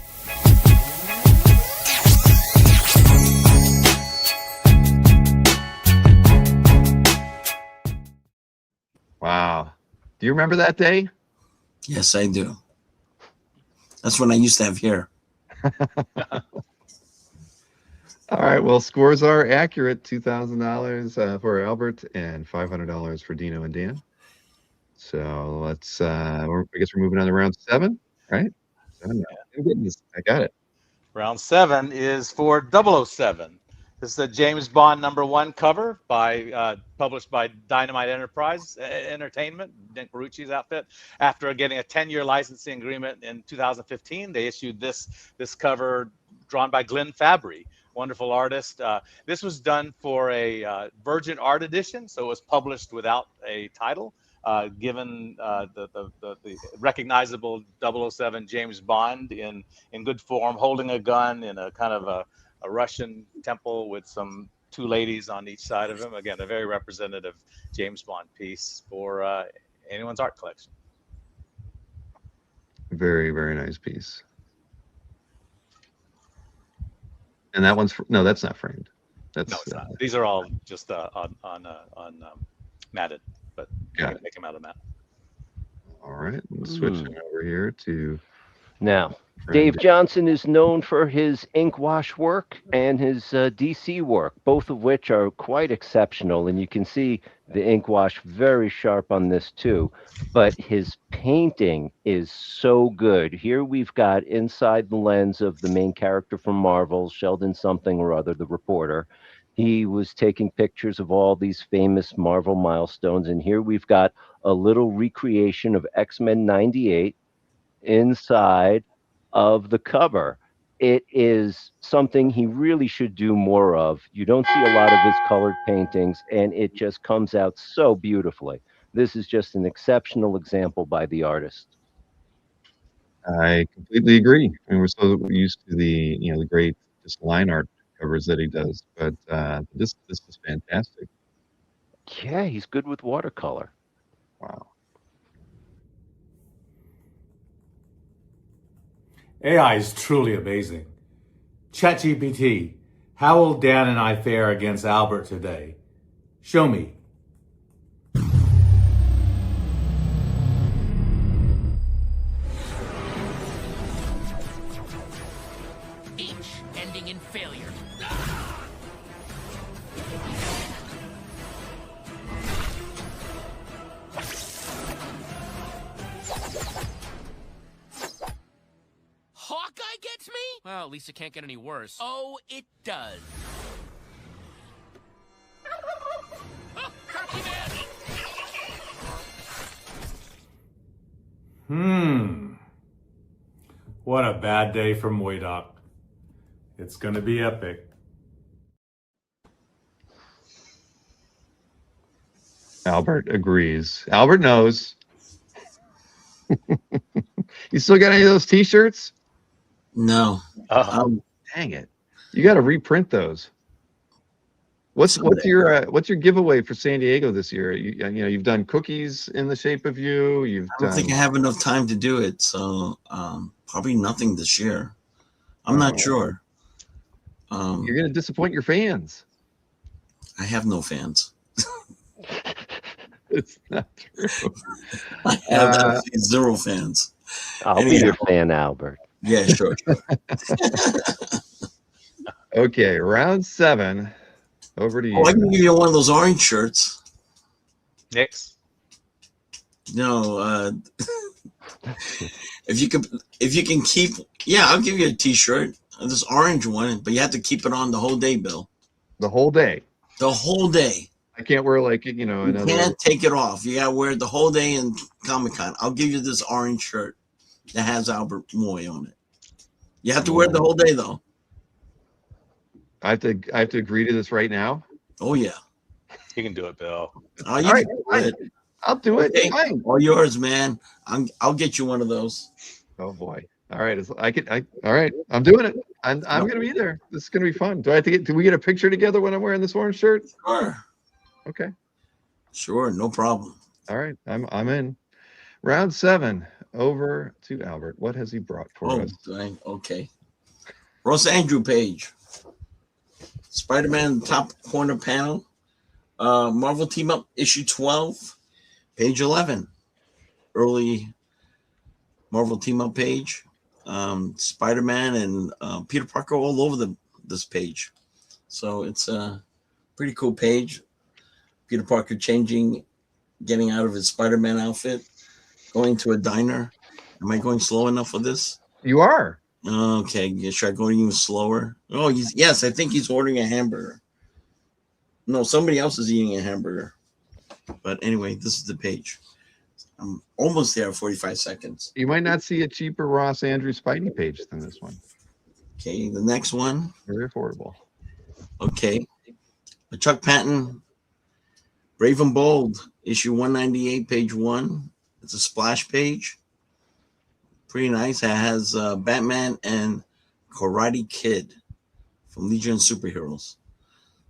Wow. Do you remember that day? Yes, I do. That's when I used to have hair. All right. Well, scores are accurate. $2,000 for Albert and $500 for Dino and Dan. So let's. I guess we're moving on to round 7, right? 7. I'm getting this. I got it. Round 7 is for 007. This is a James Bond #1 cover published by Dynamite Entertainment, Nick Barucci's outfit. After getting a 10-year licensing agreement in 2015, they issued this cover drawn by Glenn Fabry, wonderful artist. This was done for a Virgin Art edition, so it was published without a title. Given the recognizable 007 James Bond in good form, holding a gun in a kind of a Russian temple with some 2 ladies on each side of him. Again, a very representative James Bond piece for anyone's art collection. Very, very nice piece. And that one's no, that's not framed. That's no, it's not. These are all just on matted, but you can make them out of mat. All right, let's switch it over here to now. Dave Johnson is known for his ink wash work and his DC work, both of which are quite exceptional. And you can see the ink wash very sharp on this too. But his painting is so good. Here we've got inside the lens of the main character from Marvel, Sheldon something or other, the reporter. He was taking pictures of all these famous Marvel milestones. And here we've got a little recreation of X-Men 98 inside of the cover. It is something he really should do more of. You don't see a lot of his colored paintings, and it just comes out so beautifully. This is just an exceptional example by the artist. I completely agree. I mean, we're so used to the the great just line art covers that he does, but this is fantastic. Yeah, he's good with watercolor. Wow. AI is truly amazing. ChatGPT, how will Dan and I fare against Albert today? Show me. Each ending in failure. Hawkeye gets me? Well, at least it can't get any worse. Oh, it does. What a bad day for Moidoc. It's gonna be epic. Albert agrees. Albert knows. You still got any of those T-shirts? No. Dang it! You got to reprint those. What's your giveaway for San Diego this year? You've done cookies in the shape of you. I don't think I have enough time to do it, so probably nothing this year. I'm not sure. You're going to disappoint your fans. I have no fans. It's not true. I have absolutely 0 fans. I'll be your fan, Albert. Yeah, sure. Okay, round 7. Over to you. Oh, I can give you one of those orange shirts. Knicks. No, if you can keep, I'll give you a T-shirt, this orange one, but you have to keep it on the whole day, Bill. The whole day. The whole day. I can't wear You can't take it off. You gotta wear it the whole day in Comic-Con. I'll give you this orange shirt that has Albert Moy on it. You have to wear it the whole day, though. I have to agree to this right now. Oh yeah, You can do it, Bill. you All right, can do it. I'll do it. Okay, Fine. all yours, man. I'll get you one of those. Oh boy. All right. All right. I'm doing it. I'm gonna be there. This is gonna be fun. Do we get a picture together when I'm wearing this orange shirt? Sure. Okay. Sure, no problem. All right. I'm in. Round 7. Over to Albert. What has he brought for us? Okay. Ross Andrew page. Spider-Man top corner panel. Marvel Team Up issue 12, page 11. Early Marvel Team Up page. Spider-Man and Peter Parker all over this page. So it's a pretty cool page. Peter Parker getting out of his Spider-Man outfit, going to a diner. Am I going slow enough for this? You are. Okay, should I go even slower? Oh, I think he's ordering a hamburger. No, somebody else is eating a hamburger. But anyway, this is the page. I'm almost there, 45 seconds. You might not see a cheaper Ross Andrew Spidey page than this one. Okay, the next one. Very affordable. Okay. A Chuck Patton, Brave and Bold, issue 198, page 1. It's a splash page. Pretty nice. It has Batman and Karate Kid from Legion of Superheroes.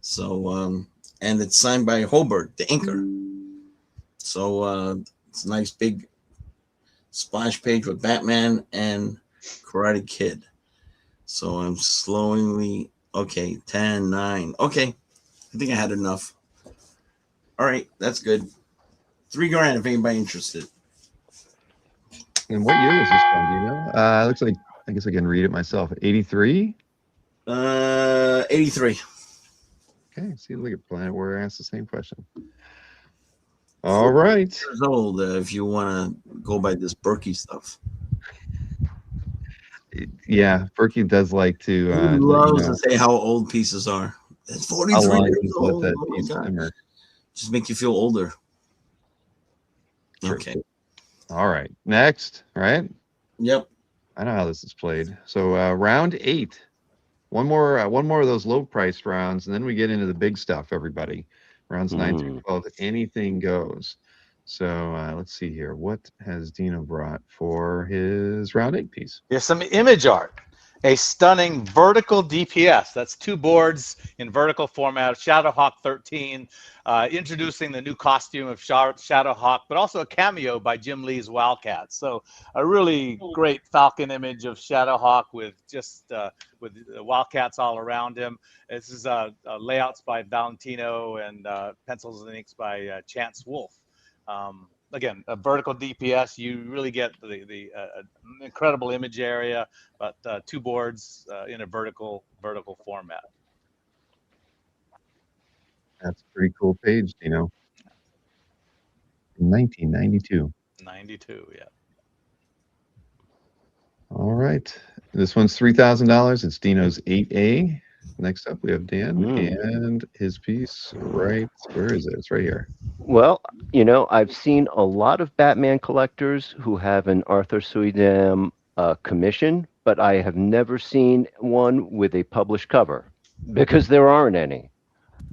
So, and it's signed by Holbert, the inker. So, it's a nice big splash page with Batman and Karate Kid. So I'm slowly, okay, 10, 9. Okay, I think I had enough. All right, that's good. $3,000 if anybody interested. And what year is this from? Do you know? Looks like, I guess I can read it myself. 83? 83. Okay, see, look at Planet Warrior asked the same question. All right. Years old, if you want to go by this Berkey stuff. Yeah, Berkey does like to. He loves to say how old pieces are. It's 43 years old. That Oh piece simmer. Just make you feel older. True. Okay. All right. Next, right? Yep. I know how this is played. So round 8. One more of those low-priced rounds, and then we get into the big stuff, everybody. Rounds 9 through 12, anything goes. So let's see here. What has Dino brought for his round 8 piece? Here's some image art. A stunning vertical DPS. That's 2 boards in vertical format. Shadowhawk 13, introducing the new costume of Shadowhawk, but also a cameo by Jim Lee's Wildcats. So a really great Falcon image of Shadowhawk with just with the Wildcats all around him. This is layouts by Valentino and pencils and inks by Chance Wolf. Again, a vertical DPS, you really get the incredible image area, but 2 boards in a vertical format. That's a pretty cool page, Dino. 1992. 92, yeah. All right. This one's $3,000. It's Dino's 8A. Next up, we have Dan and his piece right. Where is it? It's right here. Well, I've seen a lot of Batman collectors who have an Arthur Suydam commission, but I have never seen one with a published cover because there aren't any.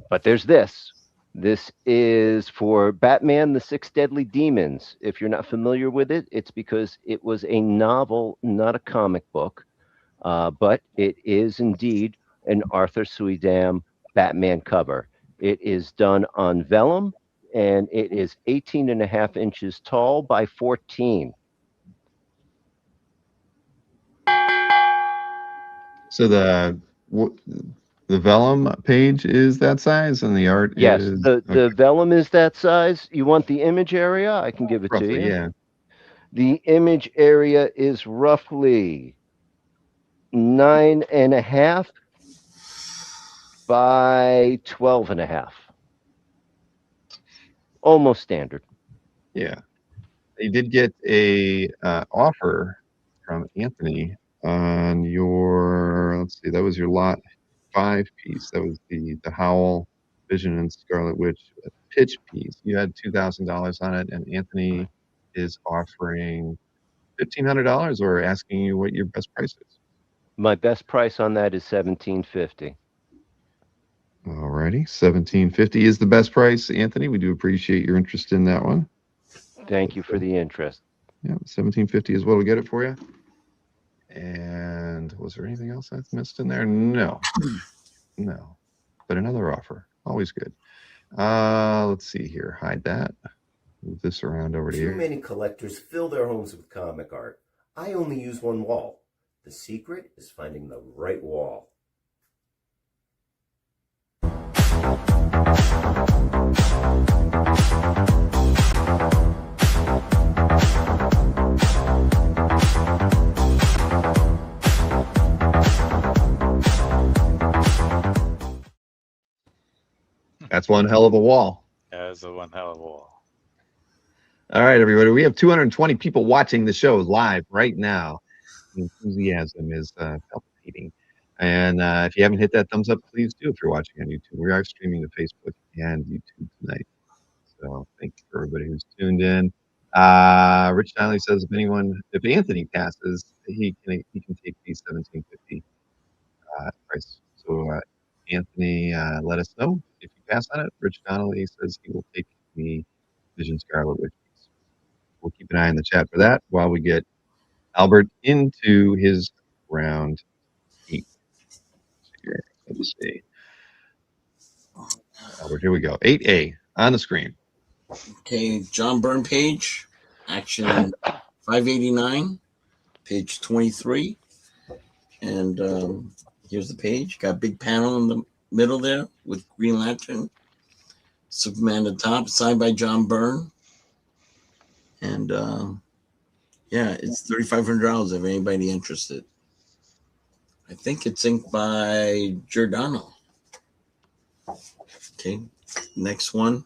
But there's this. This is for Batman, the Six Deadly Demons. If you're not familiar with it, it's because it was a novel, not a comic book, but it is indeed an Arthur Suydam Batman cover. It is done on vellum, and it is 18.5 inches tall by 14. So the vellum page is that size, and the art yes, is... the vellum is that size. You want the image area? I can give it roughly, to you. Yeah. The image area is roughly 9.5 by 12.5. Almost standard. Yeah. You did get a offer from Anthony on your, let's see, that was your lot 5 piece. That was the Howl, Vision, and Scarlet Witch pitch piece. You had $2,000 on it, and Anthony is offering $1,500 or asking you what your best price is. My best price on that is $1,750. Alrighty, $1,750 is the best price, Anthony. We do appreciate your interest in that one. Thank you for the interest. Yeah, 1750 is what'll get it for you. And was there anything else I've missed in there? No, no. But another offer, always good. Let's see here. Hide that. Move this around over to Too here. many collectors fill their homes with comic art. I only use one wall. The secret is finding the right wall. That's one hell of a wall. As a one hell of a wall. All right, everybody. We have 220 people watching the show live right now. The enthusiasm is palpitating. And if you haven't hit that thumbs up, please do if you're watching on YouTube. We are streaming to Facebook and YouTube tonight. So thank you for everybody who's tuned in. Rich Donnelly says if Anthony passes, he can take the 1750 price. So Anthony, let us know if you pass on it. Rich Donnelly says he will take the Vision Scarlet Witch piece. We'll keep an eye on the chat for that while we get Albert into his round 8. Here, let's see. Albert, here we go. 8A on the screen. Okay, John Byrne page, action 589, page 23. And here's the page. Got a big panel in the middle there with Green Lantern. Superman at the top, signed by John Byrne. And yeah, it's $3,500 if anybody interested. I think it's inked by Giordano. Okay, next one.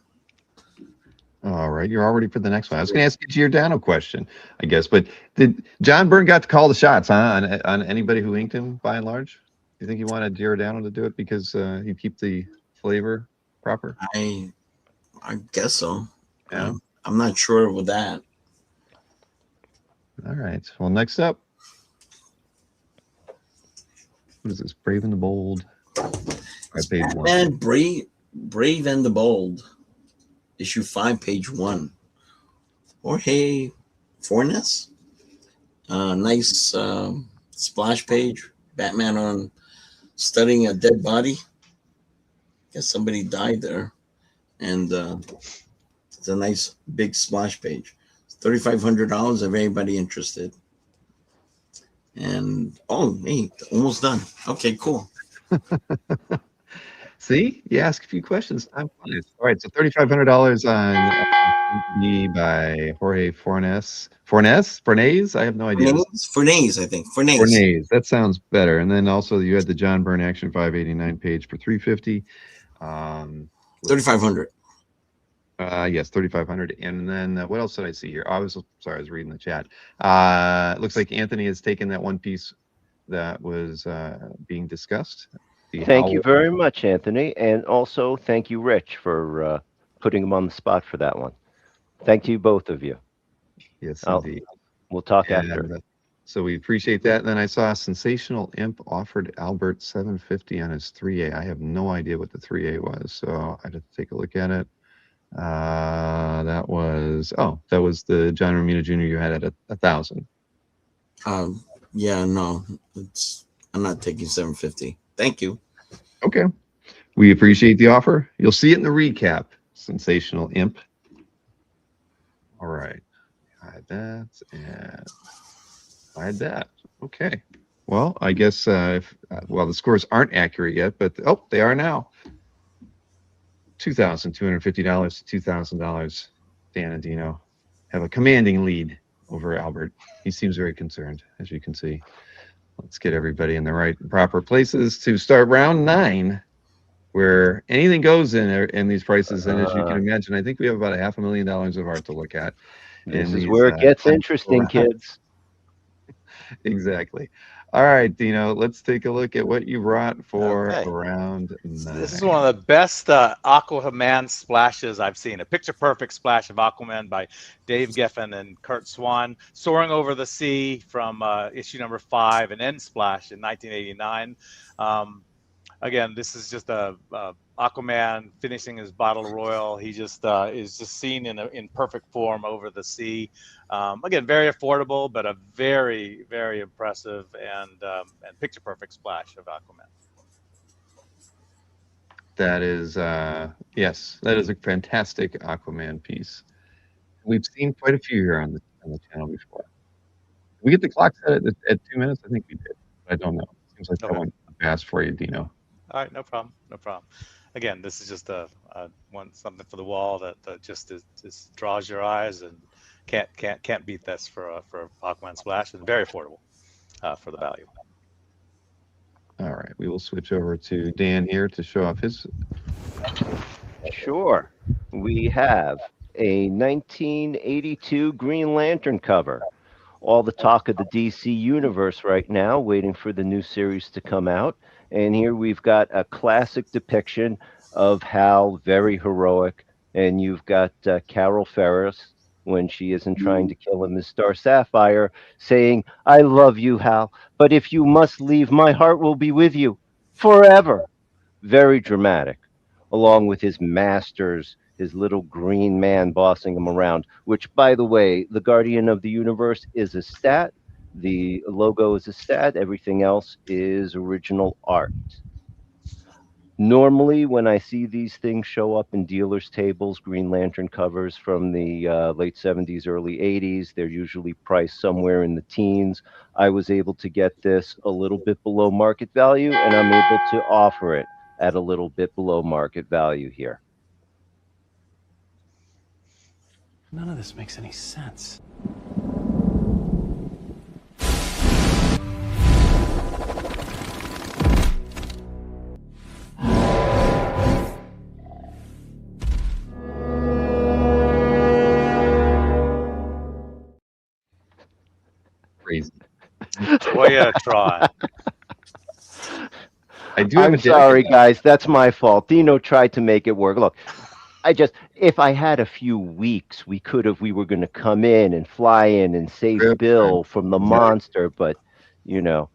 All right, you're all ready for the next one. I was going to ask you a Giordano question, I guess, but did John Byrne got to call the shots, huh, on anybody who inked him by and large? Do you think he wanted Giordano to do it because he'd keep the flavor proper? I guess so. Yeah. I'm not sure with that. All right. Well, next up, what is this? Brave and the Bold. Page 1. And Brave and the Bold. Issue 5, page 1. Jorge Fornes. Nice splash page. Batman on studying a dead body. Guess somebody died there. And it's a nice big splash page. It's $3,500 if anybody interested. And oh, hey, almost done. Okay, cool. See, you ask a few questions. Time flies. All right, so $3,500 on me by Jorge Fornes. Fornes? I have no idea. Fornes, I think. Fornes. Fornes. That sounds better. And then also you had the John Byrne Action 589 page for $350. 3,500. Yes, 3,500. And then what else did I see here? I was reading the chat. Looks like Anthony has taken that one piece that was being discussed. Thank you very much, Anthony. And also thank you, Rich, for putting him on the spot for that one. Thank you, both of you. Yes, indeed. We'll talk after. So we appreciate that. And then I saw Sensational Imp offered Albert $750 on his 3A. I have no idea what the 3A was, so I had to take a look at it. That was the John Romita Jr. you had at 1,000. Yeah, no, I'm not taking $750. Thank you. Okay. We appreciate the offer. You'll see it in the recap. Sensational Imp. All right. Hide that and hide that. Okay. Well, I guess the scores aren't accurate yet, but they are now. $2,250 to $2,000. Dan and Dino have a commanding lead over Albert. He seems very concerned, as you can see. Let's get everybody in the right and proper places to start round 9, where anything goes in these prices. And as you can imagine, I think we have about $500,000 of art to look at. This is where it gets interesting, rounds. kids. Exactly. All right, Dino, let's take a look at what you brought for round 9. This is one of the best Aquaman splashes I've seen. A picture-perfect splash of Aquaman by Dave Geffen and Kurt Swan, soaring over the sea from issue number 5, an end splash in 1989. again, this is just a Aquaman finishing his bottle royal. He just is just seen in perfect form over the sea. Again, very affordable, but a very, very impressive and picture perfect splash of Aquaman. That is, yes, that is a fantastic Aquaman piece. We've seen quite a few here on the channel before. Did we get the clock set at 2 minutes? I think we did. I don't know. Seems like that Okay. went fast for you, Dino. All right, no problem, no problem. Again, this is just something for the wall that just draws your eyes, and can't beat this for Aquaman splash, and very affordable for the value. All right, we will switch over to Dan here to show off his. Sure. We have a 1982 Green Lantern cover. All the talk of the DC universe right now, waiting for the new series to come out. And here we've got a classic depiction of Hal, very heroic. And you've got Carol Ferris, when she isn't trying to kill him, as Star Sapphire, saying, "I love you, Hal, but if you must leave, my heart will be with you forever." Very dramatic, along with his masters, his little green man bossing him around, which, by the way, the Guardian of the Universe is a stat. The logo is a stat. Everything else is original art. Normally, when I see these things show up in dealers' tables, Green Lantern covers from the late 70s, early 80s, they're usually priced somewhere in the teens. I was able to get this a little bit below market value, and I'm able to offer it at a little bit below market value here. None of this makes any sense. Crazy. Toyatron. I do have I'm a sorry, guys. That's my fault. Dino tried to make it work. Look, if I had a few weeks, we were going to come in and fly in and save Yep. Bill from the Exactly. monster, but, you know,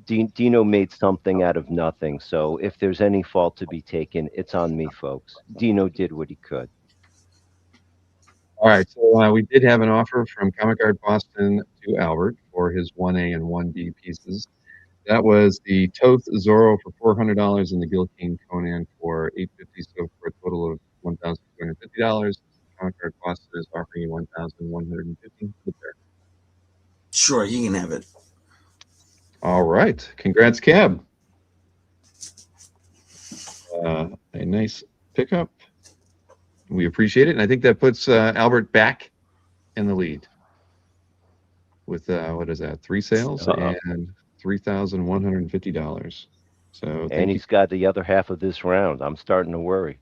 Dino made something out of nothing. So if there's any fault to be taken, it's on me, folks. Dino did what he could. All right, so we did have an offer from Comic Art Boston to Albert for his 1A and 1B pieces. That was the Toth Zorro for $400 and the Gill King Conan for $850, so for a total of $1,250. Comic Art Boston is offering you $1,150 for the pair. Sure, you can have it. All right, congrats, Cab. A nice pickup. We appreciate it, and I think that puts Albert back in the lead with what is that? 3 sales and $3,150. So And he's got the other half of this round. I'm starting to worry.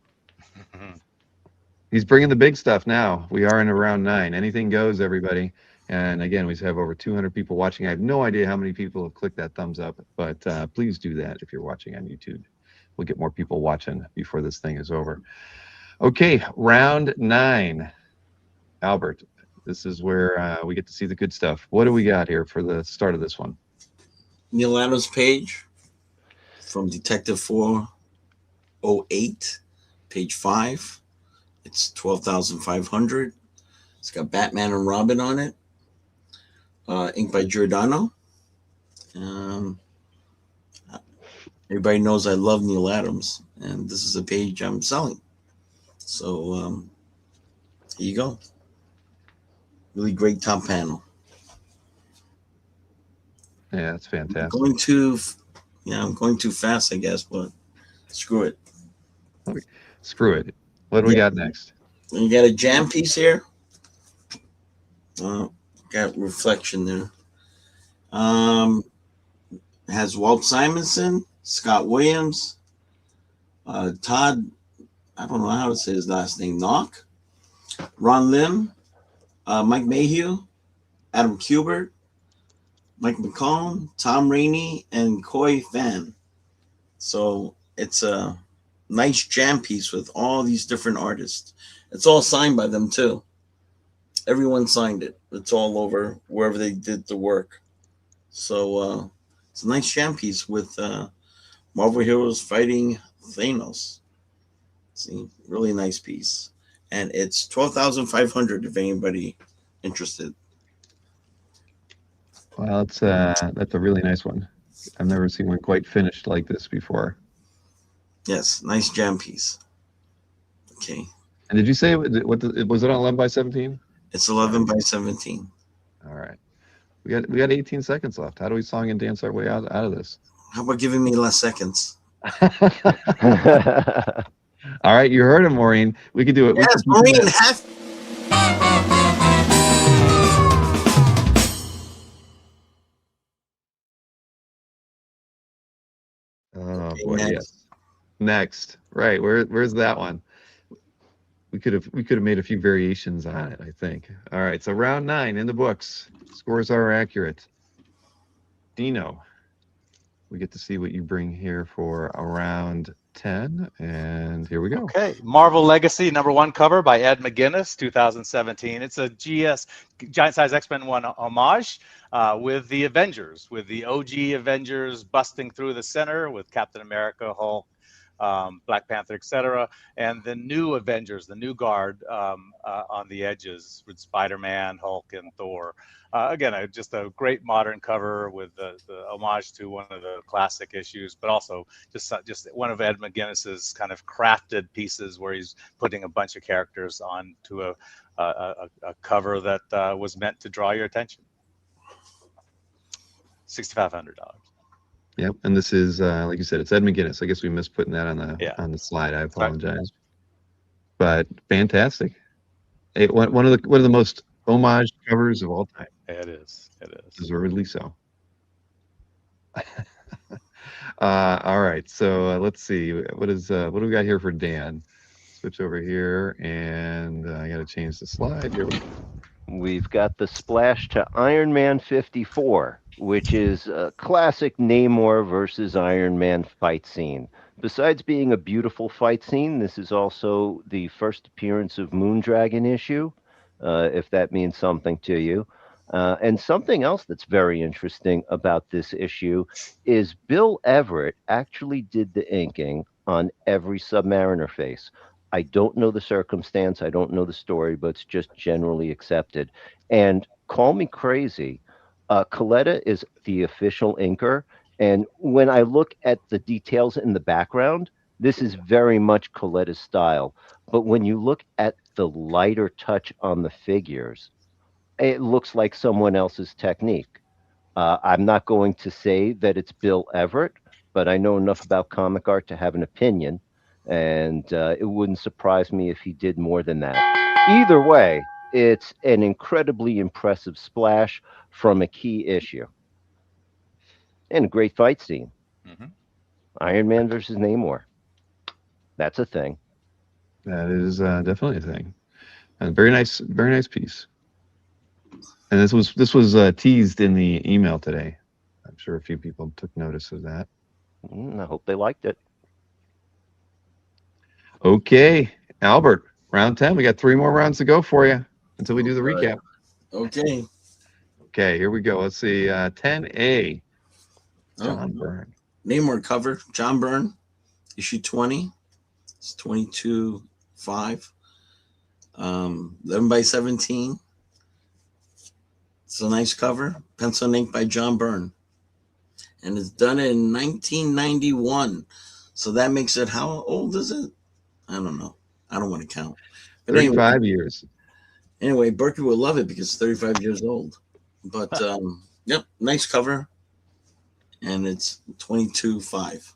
He's bringing the big stuff now. We are in round 9. Anything goes, everybody. And again, we have over 200 people watching. I have no idea how many people have clicked that thumbs up, but please do that if you're watching on YouTube. We'll get more people watching before this thing is over. Okay, round 9. Albert, this is where we get to see the good stuff. What do we got here for the start of this one? Neil Adams page from Detective 408, page 5. It's 12,500. It's got Batman and Robin on it. Inked by Giordano. Everybody knows I love Neil Adams, and this is a page I'm selling. So here you go. Really great top panel. Yeah, that's fantastic. I'm going too fast, I guess, but screw it. Okay. Screw it. What do we got next? You got a jam piece here. Got reflection there. Has Walt Simonson, Scott Williams, Todd, I don't know how to say his last name, Knock, Ron Lim, Mike Mayhew, Adam Kubert, Mike McComb, Tom Rainey, and Koi Fan. So it's a nice jam piece with all these different artists. It's all signed by them too. Everyone signed it. It's all over wherever they did the work. So it's a nice jam piece with Marvel Heroes fighting Thanos. See, really nice piece. And it's 12,500 if anybody interested. Well, that's a really nice one. I've never seen one quite finished like this before. Yes, nice jam piece. Okay. And did you say was it on 11 by 17? It's 11 by 17. All right. We got 18 seconds left. How do we song and dance our way out of this? How about giving me less seconds? All right, you heard him, Maureen. We could do it. Yes, Maureen. Oh boy, yes. Next, right? Where's that one? We could have made a few variations on it, I think. All right, so round 9 in the books. Scores are accurate. Dino, we get to see what you bring here for around 10, and here we go. Okay, Marvel Legacy #1 cover by Ed McGuinness, 2017. It's a GS Giant Size X-Men 1 homage with the Avengers, with the OG Avengers busting through the center with Captain America, Hulk, Black Panther, etc., and the new Avengers, the new guard on the edges with Spider-Man, Hulk, and Thor. Again, just a great modern cover with the homage to one of the classic issues, but also just one of Ed McGuinness's kind of crafted pieces where he's putting a bunch of characters onto a cover that was meant to draw your attention. $6,500. Yep, and this is like you said, it's Ed McGuinness. I guess we missed putting that on the slide. I apologize, but fantastic. One of the most homage covers of all time. It is. Deservedly so. All right, so let's see. What do we got here for Dan? Switch over here, and I got to change the slide. Here we go. We've got the splash to Iron Man 54, which is a classic Namor versus Iron Man fight scene. Besides being a beautiful fight scene, this is also the first appearance of Moondragon issue, if that means something to you. And something else that's very interesting about this issue is Bill Everett actually did the inking on every Submariner face. I don't know the circumstance, I don't know the story, but it's just generally accepted. And call me crazy, Coletta is the official inker, and when I look at the details in the background, this is very much Coletta's style. But when you look at the lighter touch on the figures, it looks like someone else's technique. I'm not going to say that it's Bill Everett, but I know enough about comic art to have an opinion, and it wouldn't surprise me if he did more than that. Either way, it's an incredibly impressive splash from a key issue. And a great fight scene. Mm-hmm. Iron Man versus Namor. That's a thing. That is definitely a thing. And very nice piece. And this was teased in the email today. I'm sure a few people took notice of that. I hope they liked it. Okay, Albert, round 10. We got 3 more rounds to go for you until we do the recap. Okay. Okay, here we go. Let's see. 10A. John Byrne. Namor cover, John Byrne, issue 20. It's 22.5. 11 by 17. It's a nice cover. Pencil and ink by John Byrne. And it's done in 1991. So that makes it, how old is it? I don't know. I don't want to count. But 35 years. Anyway, Berkey will love it because it's 35 years old. But, yep, nice cover. And it's 22.5.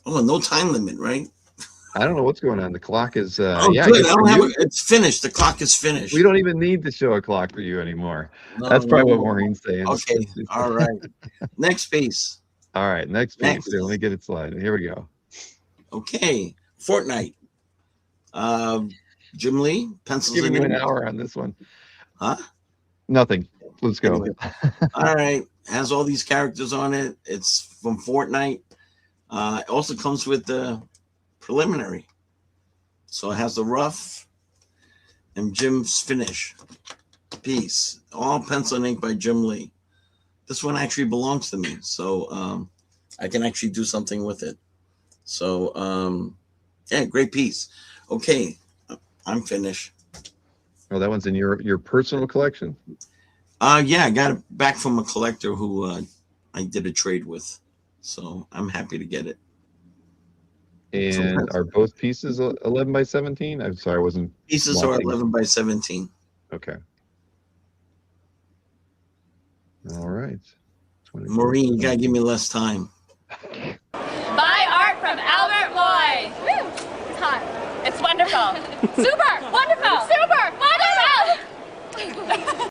Oh, no time limit, right? I don't know what's going on. The clock is good. I don't have it's finished. The clock is finished. We don't even need to show a clock for you anymore. That's probably what Maureen's saying. Okay. All right. Next piece. All right. Next piece. Here, let me get it sliding. Here we go. Okay. Fortnite. Jim Lee, pencils. Giving you an hour on this one. Huh? Nothing. Let's go. Anyway. All right. Has all these characters on it. It's from Fortnite. It also comes with the preliminary. So it has the rough and Jim's finish piece. All pencil and ink by Jim Lee. This one actually belongs to me. So I can actually do something with it. So yeah, great piece. Okay, I'm finished. Oh, that one's in your personal collection? Yeah, I got it back from a collector who I did a trade with. So I'm happy to get it. And are both pieces 11 by 17? I'm sorry, I wasn't Pieces are watching. 11 by 17. Okay. All right. Maureen, you gotta give me less time. Buy art from Albert Lloyd. Woo! It's hot. It's wonderful. Super! Wonderful! Super! Wonderful!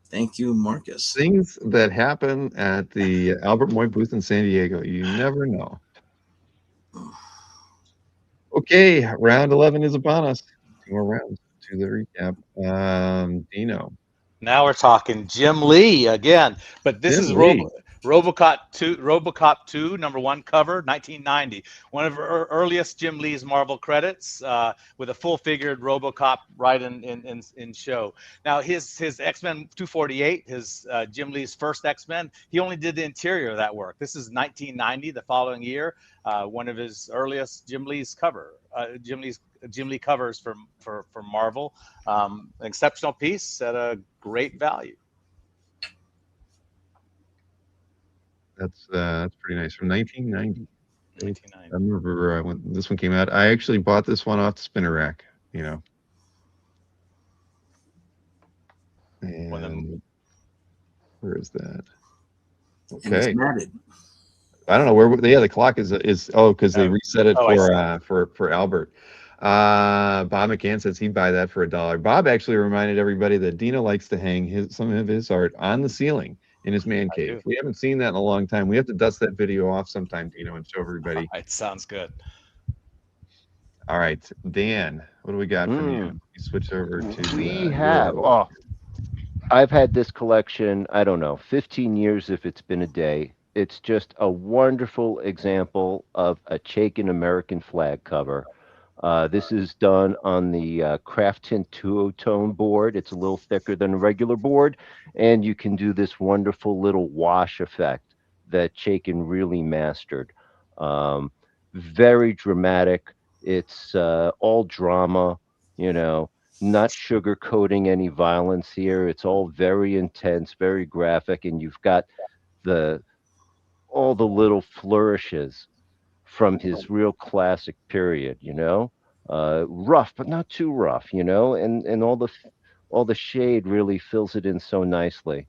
Thank you, Marcus. Things that happen at the Albert Moy booth in San Diego. You never know. Okay, round 11 is upon us. 2 more rounds to the recap. Dino. Now we're talking Jim Lee again, but this is RoboCop 2, number 1 cover, 1990. One of our earliest Jim Lee's Marvel credits, with a full-figured RoboCop right in show. Now his X-Men 248, his Jim Lee's first X-Men, he only did the interior of that work. This is 1990, the following year. One of his earliest Jim Lee's Jim Lee covers for Marvel. An exceptional piece at a great value. That's pretty nice. From 1990. 1990. I remember when this one came out. I actually bought this one off the spinner rack, you know. And where is that? Okay. I don't know where. Yeah, the clock is because they reset it for Albert. Bob McCann says he'd buy that for $1. Bob actually reminded everybody that Dino likes to hang some of his art on the ceiling in his man cave. We haven't seen that in a long time. We have to dust that video off sometime, Dino, and show everybody. It sounds good. All right, Dan, what do we got from you? We switch over to. We have. I've had this collection, I don't know, 15 years if it's been a day. It's just a wonderful example of a Chaykin American flag cover. This is done on the Craft Tint two-tone board. It's a little thicker than a regular board, and you can do this wonderful little wash effect that Chaykin really mastered. Very dramatic. It's all drama, you know, not sugarcoating any violence here. It's all very intense, very graphic, and you've got all the little flourishes from his real classic period, you know, rough, but not too rough, you know, and all the shade really fills it in so nicely.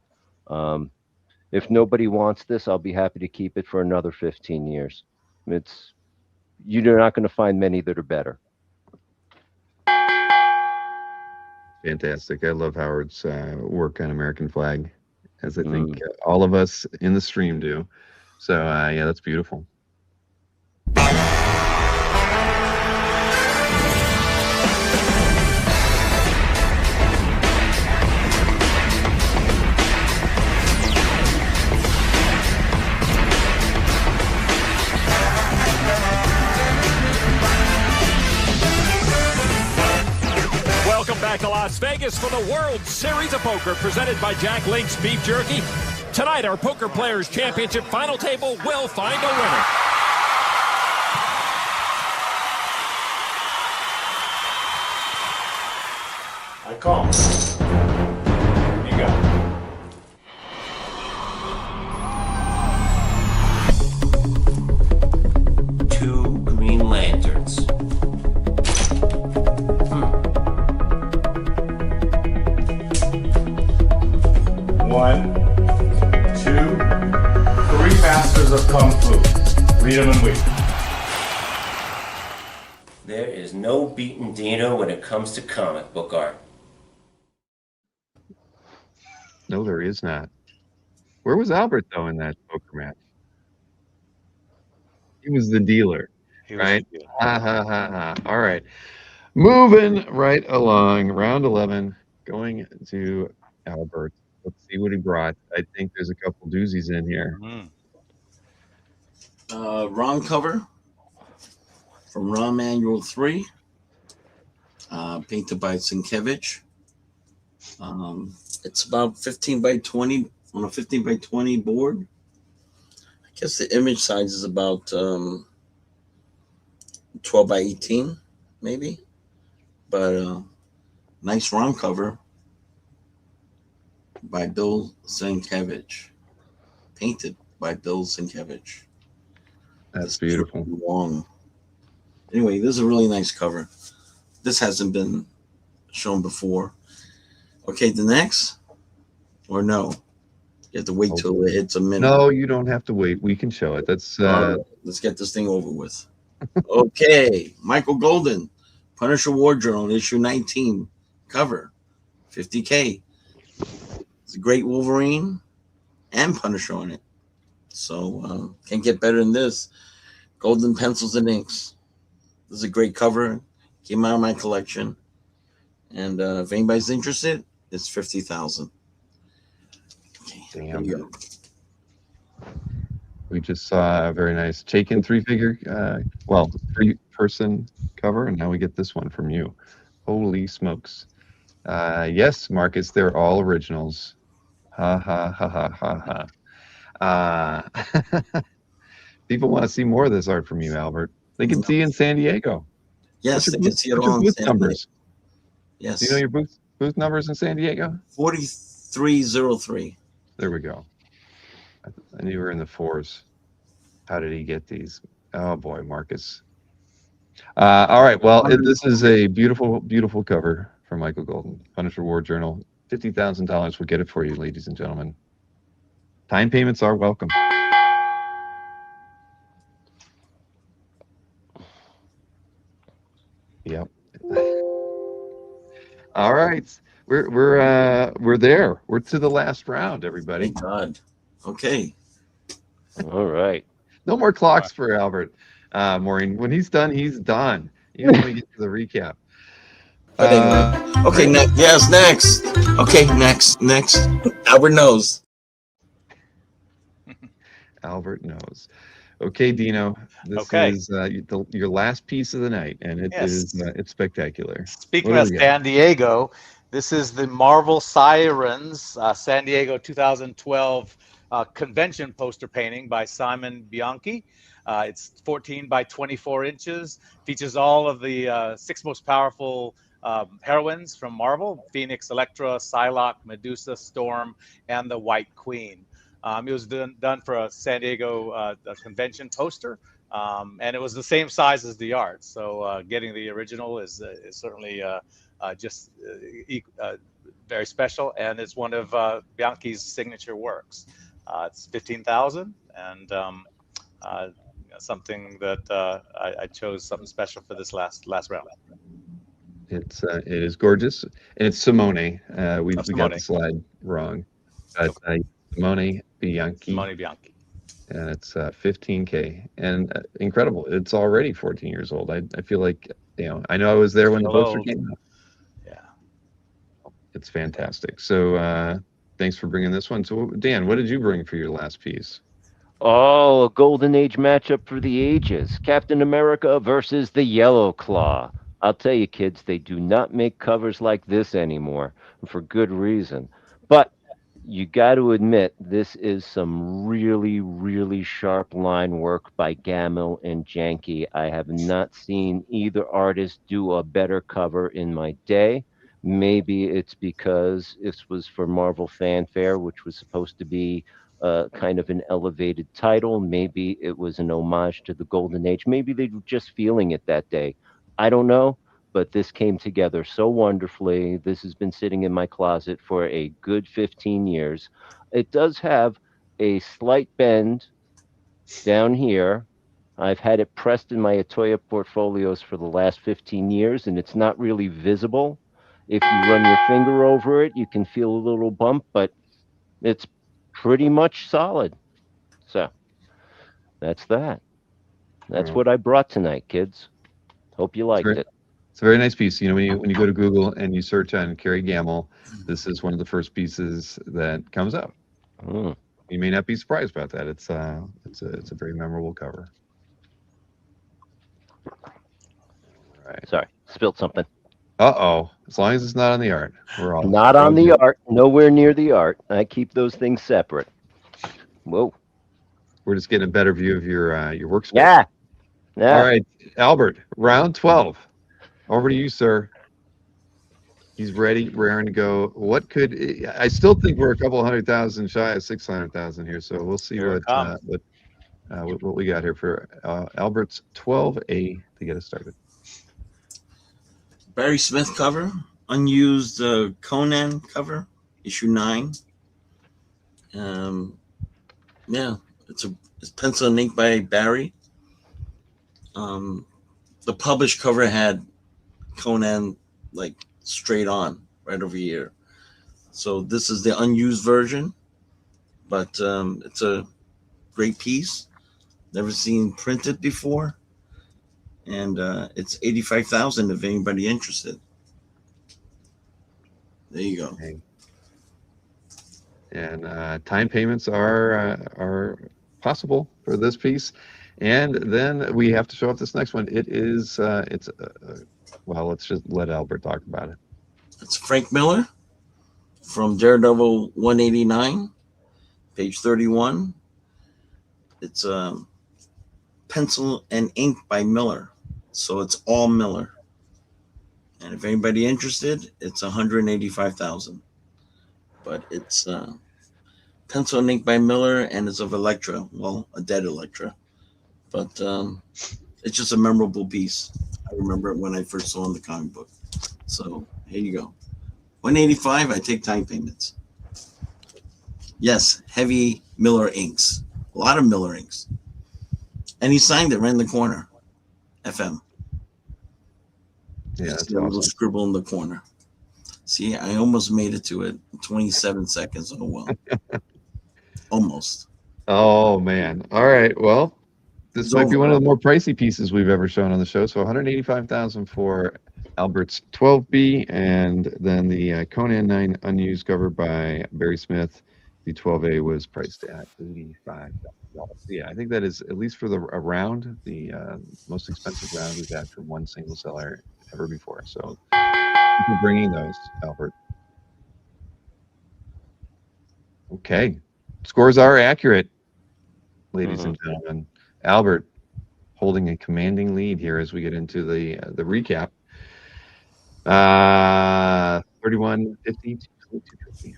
If nobody wants this, I'll be happy to keep it for another 15 years. You're not going to find many that are better. Fantastic. I love Howard's work on American flag, as I think all of us in the stream do. So, yeah, that's beautiful. Welcome back to Las Vegas for the World Series of Poker, presented by Jack Link's Beef Jerky. Tonight, our Poker Players Championship final table will find a winner. I call. You got it. Two green lanterns. One, two, 3 masters of Kung Fu. Read them and weep. There is no beating Dino when it comes to comic book art. No, there is not. Where was Albert, though, in that poker match? He was the dealer, right? Ha, ha, ha, ha. All right. Moving right along. Round 11, going to Albert. Let's see what he brought. I think there's a couple doozies in here. Ron cover from Ron Manual 3, painted by Sienkiewicz. It's about 15 by 20 on a 15 by 20 board. I guess the image size is about 12 by 18, maybe. But nice ROM cover by Bill Sienkiewicz, painted by Bill Sienkiewicz. That's beautiful. Long. Anyway, this is a really nice cover. This hasn't been shown before. Okay, the next, or no? You have to wait till it hits a minute. No, you don't have to wait. We can show it. That's right, let's get this thing over with. Okay, Michael Golden, Punisher War Journal, issue 19, cover, 50K. It's a great Wolverine and Punisher on it. So can't get better than this. Golden pencils and inks. This is a great cover. Came out of my collection. And if anybody's interested, it's $50,000. Okay, damn. We just saw a very nice Chaikin 3-figure, 3-person cover, and now we get this one from you. Holy smokes. Yes, Marcus, they're all originals. Ha ha ha ha ha ha. People want to see more of this art from you, Albert. They can see you in San Diego. Yes, they can see it all in San Diego. Yes. Do you know your booth numbers in San Diego? 4303. There we go. I knew you were in the 4s. How did he get these? Oh boy, Marcus. All right. Well, this is a beautiful, beautiful cover from Michael Golden, Punisher War Journal. $50,000 will get it for you, ladies and gentlemen. Time payments are welcome. Yep. All right. We're there. We're to the last round, everybody. Thank God. Okay. All right. No more clocks for Albert. Maureen, when he's done, he's done. You don't want to get to the recap. Okay, next. Okay, next. Albert knows. Albert knows. Okay, Dino. This is your last piece of the night, and it's spectacular. Speaking of San Diego, this is the Marvel Sirens San Diego 2012 convention poster painting by Simon Bianchi. It's 14 by 24 inches. Features all of the 6 most powerful heroines from Marvel: Phoenix, Elektra, Psylocke, Medusa, Storm, and the White Queen. It was done for a San Diego convention poster, and it was the same size as the art. So getting the original is certainly just very special, and it's one of Bianchi's signature works. It's $15,000, and something that I chose something special for this last round. It is gorgeous, and it's Simone. We got the slide wrong, but Simone Bianchi. Simone Bianchi. And it's $15K, and incredible. It's already 14 years old. I feel like, I know I was there when the poster came out. Yeah, it's fantastic. So thanks for bringing this one. So Dan, what did you bring for your last piece? Oh, a golden age matchup for the ages. Captain America versus the Yellow Claw. I'll tell you, kids, they do not make covers like this anymore, for good reason. But you got to admit, this is some really, really sharp line work by Gamil and Janke. I have not seen either artist do a better cover in my day. Maybe it's because this was for Marvel Fanfare, which was supposed to be kind of an elevated title. Maybe it was an homage to the Golden Age. Maybe they were just feeling it that day. I don't know, but this came together so wonderfully. This has been sitting in my closet for a good 15 years. It does have a slight bend down here. I've had it pressed in my Atoya portfolios for the last 15 years, and it's not really visible. If you run your finger over it, you can feel a little bump, but it's pretty much solid. So that's that. That's what I brought tonight, kids. Hope you liked it. It's a very nice piece. When you go to Google and you search on Kerry Gamil, this is one of the first pieces that comes up. You may not be surprised about that. It's a very memorable cover. All right. Sorry, spilled something. Uh-oh. As long as it's not on the art, we're all not on the art. Nowhere near the art. I keep those things separate. Whoa. We're just getting a better view of your workspace. Yeah. Yeah. All right, Albert, round 12. Over to you, sir. He's ready, raring to go. What could I still think we're a couple 100,000 shy of 600,000 here, so we'll see Here it what we got here for Albert's 12A to get us started. Barry Smith cover, unused Conan cover, issue 9. Yeah, it's pencil and ink by Barry. The published cover had Conan like straight on right over here. So this is the unused version, but it's a great piece. Never seen printed before, and it's 85,000 if anybody interested. There you go. Okay. And time payments are possible for this piece. And then we have to show up this next one. It is, well, let's just let Albert talk about it. It's Frank Miller from Daredevil 189, page 31. It's pencil and ink by Miller. So it's all Miller. And if anybody interested, it's 185,000. But it's pencil and ink by Miller, and it's of Elektra. Well, a dead Elektra. But it's just a memorable piece. I remember it when I first saw it in the comic book. So here you go. 185, I take time payments. Yes, heavy Miller inks. A lot of Miller inks. And he signed it right in the corner. FM. Yeah, that's a little awesome. scribble in the corner. See, I almost made it to it. 27 seconds. Oh, well. Almost. Oh, man. All right. Well, this might be one of the more pricey pieces we've ever shown on the show. So 185,000 for Albert's 12B, and then the Conan 9 unused cover by Barry Smith. The 12A was priced at $85. Yeah, I think that is, at least for the round, the most expensive round we've had from one single seller ever before. So thank you for bringing those, Albert. Okay, scores are accurate, ladies and gentlemen. Albert holding a commanding lead here as we get into the recap. 31-50 to 22-50.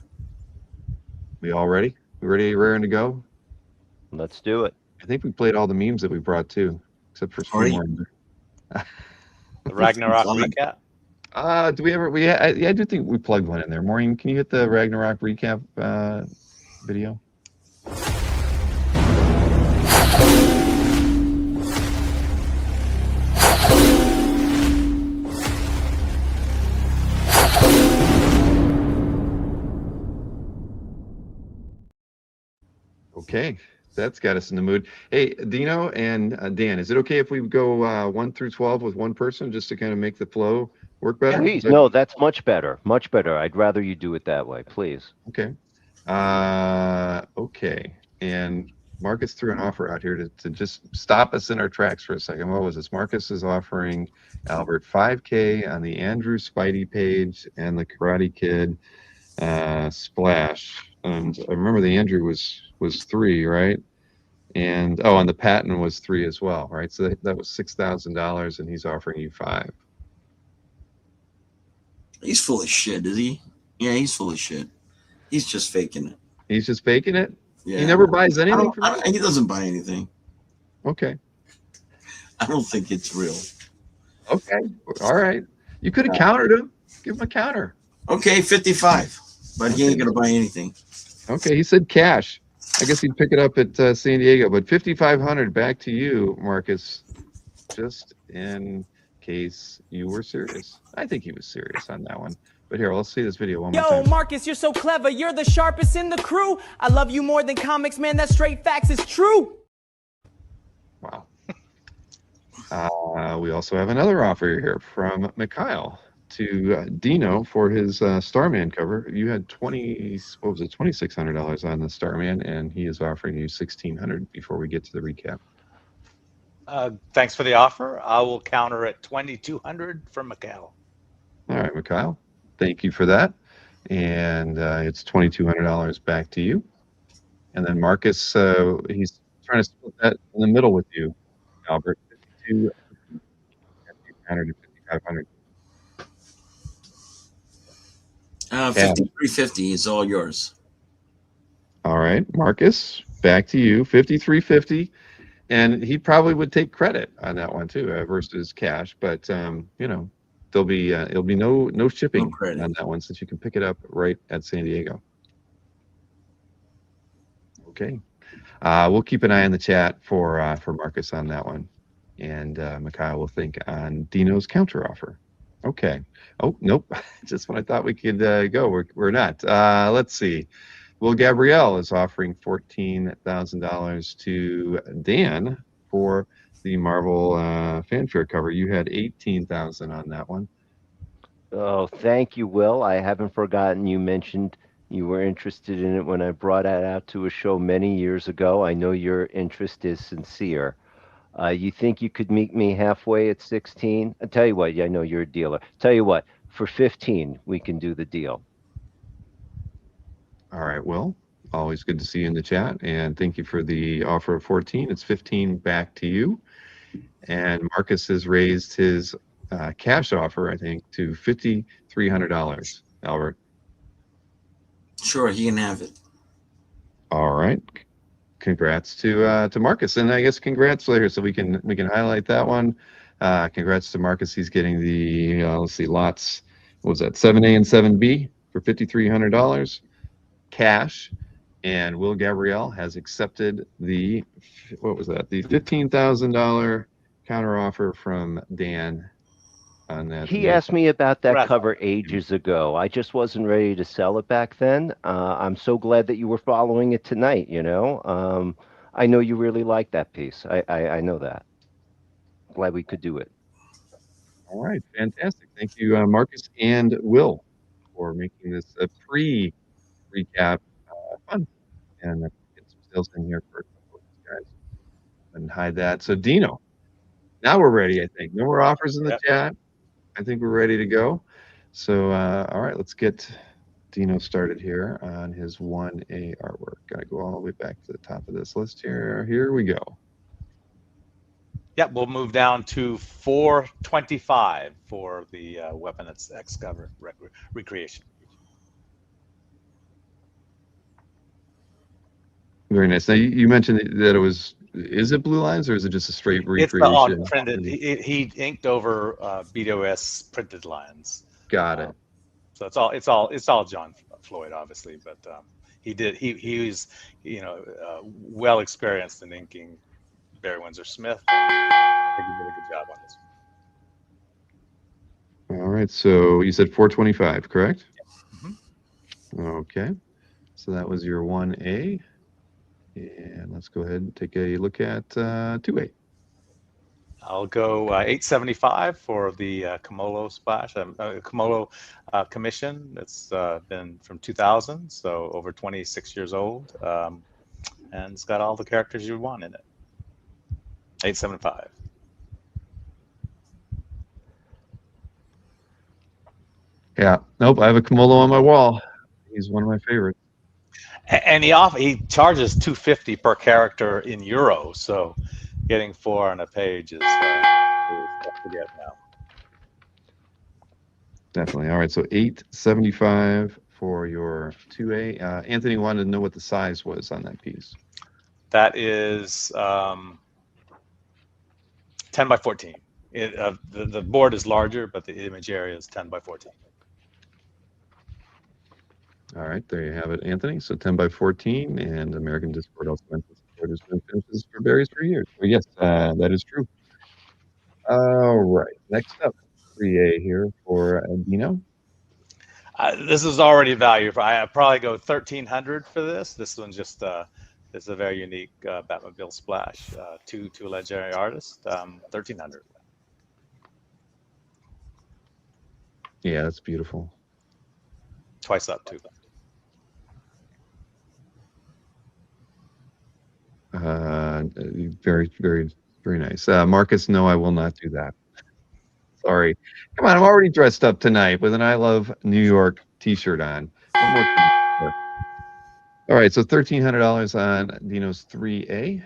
We all ready? We ready, raring to go? Let's do it. I think we played all the memes that we brought too, except for some more. The Ragnarok recap. Do we ever? Yeah, I do think we plugged one in there. Maureen, can you hit the Ragnarok recap video? Okay, that's got us in the mood. Hey, Dino and Dan, is it okay if we go 1 through 12 with one person just to kind of make the flow work better? Please, no, that's much better. Much better. I'd rather you do it that way, please. Okay. Okay. And Marcus threw an offer out here to just stop us in our tracks for a second. What was this? Marcus is offering Albert $5K on the Andrew Spidey page and the Karate Kid splash. And I remember the Andrew was 3, right? And and the Patton was 3 as well, right? So that was $6,000, and he's offering you 5. He's full of shit, is he? Yeah, he's full of shit. He's just faking it. He's just faking it? Yeah. He never buys anything from He doesn't buy anything. Okay. I don't think it's real. Okay. All right. You could have countered him. Give him a counter. Okay, 55. But he ain't going to buy anything. Okay, he said cash. I guess he'd pick it up at San Diego. But 5,500 back to you, Marcus, just in case you were serious. I think he was serious on that one. But here, let's see this video one more time. Yo, Marcus, you're so clever. You're the sharpest in the crew. I love you more than comics, man. That's straight facts. It's true. Wow. We also have another offer here from Mikhail to Dino for his Starman cover. You had $2,600 on the Starman, and he is offering you $1,600 before we get to the recap. Thanks for the offer. I will counter at $2,200 for Mikhail. All right, Mikhail. Thank you for that. And it's $2,200 back to you. And then Marcus, he's trying to split that in the middle with you, Albert. 52, 800 to 5,500. 5350 is all yours. All right, Marcus, back to you. 5350, and he probably would take credit on that one too versus cash, but you know, there'll be it'll be no shipping on that one since you can pick it up right at San Diego. Okay, we'll keep an eye on the chat for Marcus on that one, and Mikhail will think on Dino's counter offer. Okay. Oh nope, just when I thought we could go, we're not. Let's see. Will Gabrielle is offering $14,000 to Dan for the Marvel fanfare cover. You had 18,000 on that one. Oh, thank you, Will. I haven't forgotten you mentioned you were interested in it when I brought it out to a show many years ago. I know your interest is sincere. You think you could meet me halfway at 16? I'll tell you what, I know you're a dealer. Tell you what, for 15, we can do the deal. All right, Will, always good to see you in the chat, and thank you for the offer of 14. It's 15 back to you. And Marcus has raised his cash offer, I think, to $5,300. Albert. Sure, he can have it. All right. Congrats to Marcus, and I guess congrats later, so we can highlight that one. Congrats to Marcus. He's getting the let's see, lots. What was that? 7A and 7B for $5,300 cash. And Will Gabrielle has accepted the what was that? The $15,000 counter offer from Dan on that. He asked me about that cover ages ago. I just wasn't ready to sell it back then. I'm so glad that you were following it tonight, you know. I know you really like that piece. I know that. Glad we could do it. All right, fantastic. Thank you, Marcus and Will, for making this a pre-recap fun. And get some sales in here for a couple of these guys. And hide that. So Dino, now we're ready, I think. No more offers in the chat. I think we're ready to go. So, all right, let's get Dino started here on his 1A artwork. Got to go all the way back to the top of this list here. Here we go. Yep, we'll move down to 425 for the Weapon X cover recreation. Very nice. Now, you mentioned that it was, is it blue lines or is it just a straight recreation? It's the printed. He inked over BDOS printed lines. Got it. So it's all John Floyd, obviously, but he was well experienced in inking Barry Windsor Smith. I think he did a good job on this one. All right, so you said 425, correct? Mm-hmm. Okay, so that was your 1A. And let's go ahead and take a look at 2A. I'll go 875 for the Kamolo splash, Kamolo commission. It's been from 2000, so over 26 years old, and it's got all the characters you want in it. 875. Yeah, nope, I have a Kamolo on my wall. He's one of my favorites. And he charges $250 per character in euro, so getting 4 on a page is tough to get now. Definitely. All right, so 875 for your 2A. Anthony wanted to know what the size was on that piece. That is 10 by 14. The board is larger, but the image area is 10 by 14. All right, there you have it, Anthony. So 10 by 14, and American Discord also mentions support has been finishes for berries for years. So yes, that is true. All right, next up, 3A here for Dino. This is already value. I probably go 1,300 for this. This one just is a very unique Batmobile splash. Two legendary artists, 1,300. Yeah, that's beautiful. Twice up too. Very, very, very nice. Marcus, no, I will not do that. Sorry. Come on, I'm already dressed up tonight with an I Love New York t-shirt on. All right, so $1,300 on Dino's 3A.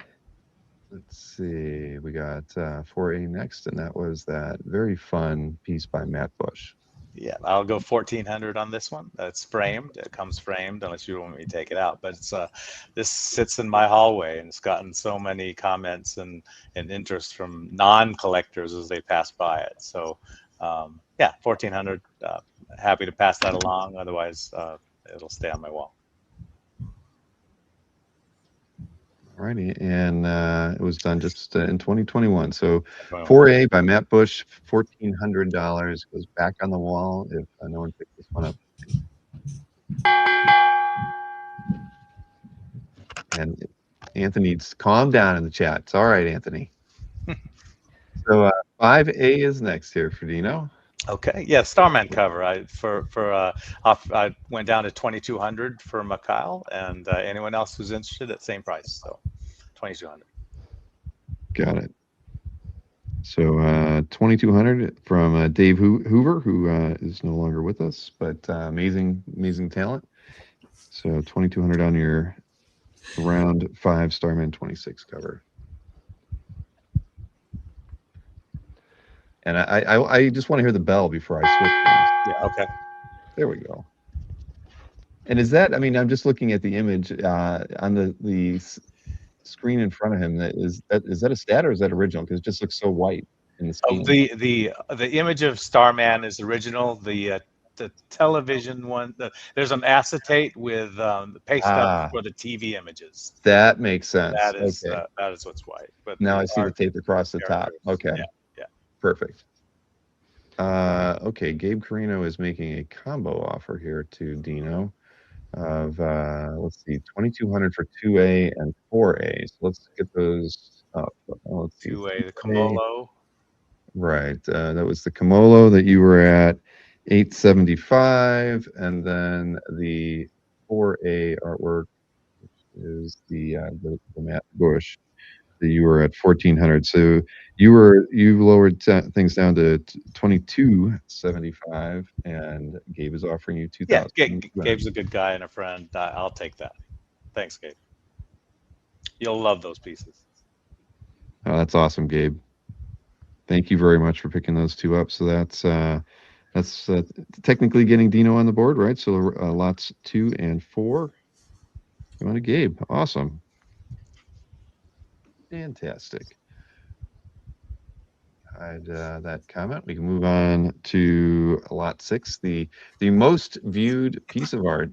Let's see. We got 4A next, and that was that very fun piece by Matt Bush. Yeah, I'll go 1400 on this one. It's framed. It comes framed unless you want me to take it out. But it's this sits in my hallway, and it's gotten so many comments and interest from non-collectors as they pass by it. So yeah, 1400. Happy to pass that along. Otherwise, it'll stay on my wall. Alrighty, and it was done just in 2021. So 4A by Matt Bush, $1,400 goes back on the wall if no one picks this one up. And Anthony's calm down in the chat. It's all right, Anthony. So 5A is next here for Dino. Okay, yeah, Starman cover. I went down to 2,200 for Mikhail, and anyone else who's interested at same price. So 2,200. Got it. So 2,200 from Dave Hoover, who is no longer with us, but amazing talent. So 2,200 on your round 5 Starman 26 cover. And I just want to hear the bell before I switch things. Yeah, okay. There we go. And is that, I mean, I'm just looking at the image on the screen in front of him. Is that a stat or is that original? Because it just looks so white in the screen. Oh, the image of Starman is original. The television one, there's an acetate with the paste up for the TV images. That makes sense. That is okay. That is what's white. But now I see the tape across the top. Okay. Yeah. Perfect. Okay, Gabe Carino is making a combo offer here to Dino of let's see, 2,200 for 2A and 4A. So let's get those up. Let's see. 2A, the Kamolo. Right. That was the Kamolo that you were at 875, and then the 4A artwork, which is the Matt Bush, that you were at 1,400. So you lowered things down to 2,275, and Gabe is offering you 2,000. Yeah, Gabe's a good guy and a friend. I'll take that. Thanks, Gabe. You'll love those pieces. Oh, that's awesome, Gabe. Thank you very much for picking those two up. So that's technically getting Dino on the board, right? So lots 2 and 4 going to Gabe. Awesome. Fantastic. Hide that comment. We can move on to lot 6, the most viewed piece of art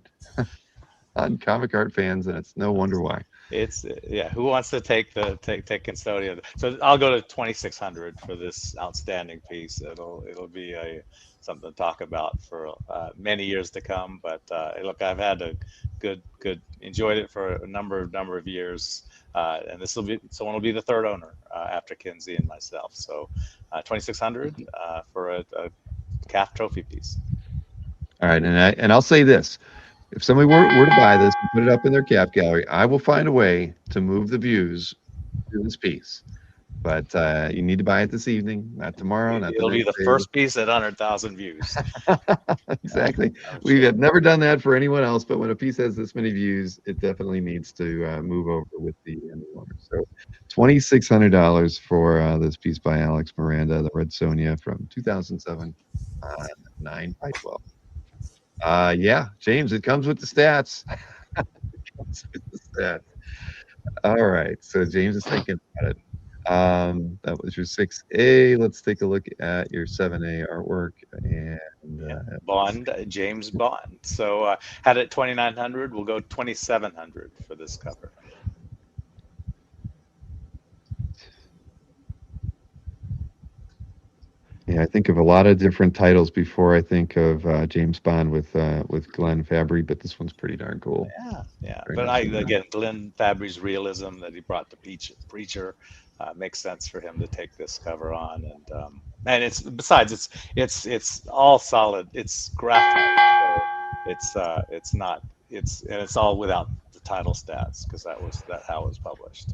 on comic art fans, and it's no wonder why. It's yeah. Who wants to take custodian? So I'll go to 2,600 for this outstanding piece. It'll be something to talk about for many years to come. But look, I've had a good enjoyed it for a number of years. And someone will be the third owner after Kinsey and myself. So 2,600 for a calf trophy piece. All right, and I'll say this: if somebody were to buy this and put it up in their cap gallery, I will find a way to move the views to this piece. But you need to buy it this evening, not tomorrow. It'll be the first piece at 100,000 views. Exactly. We have never done that for anyone else, but when a piece has this many views, it definitely needs to move over with the new owner. So $2,600 for this piece by Alex Miranda, the Red Sonja from 2007, 9x12. Yeah, James, it comes with the stats. All right, so James is thinking about it. That was your 6A. Let's take a look at your 7A artwork and Bond, James Bond. So had it 2,900. We'll go 2,700 for this cover. Yeah, I think of a lot of different titles before I think of James Bond with Glenn Fabry, but this one's pretty darn cool. Yeah. Very but again, Glenn Fabry's realism that he brought to Preacher makes sense for him to take this cover on, and it's besides it's all solid. It's graphite, so it's all without the title stats because that's how it was published.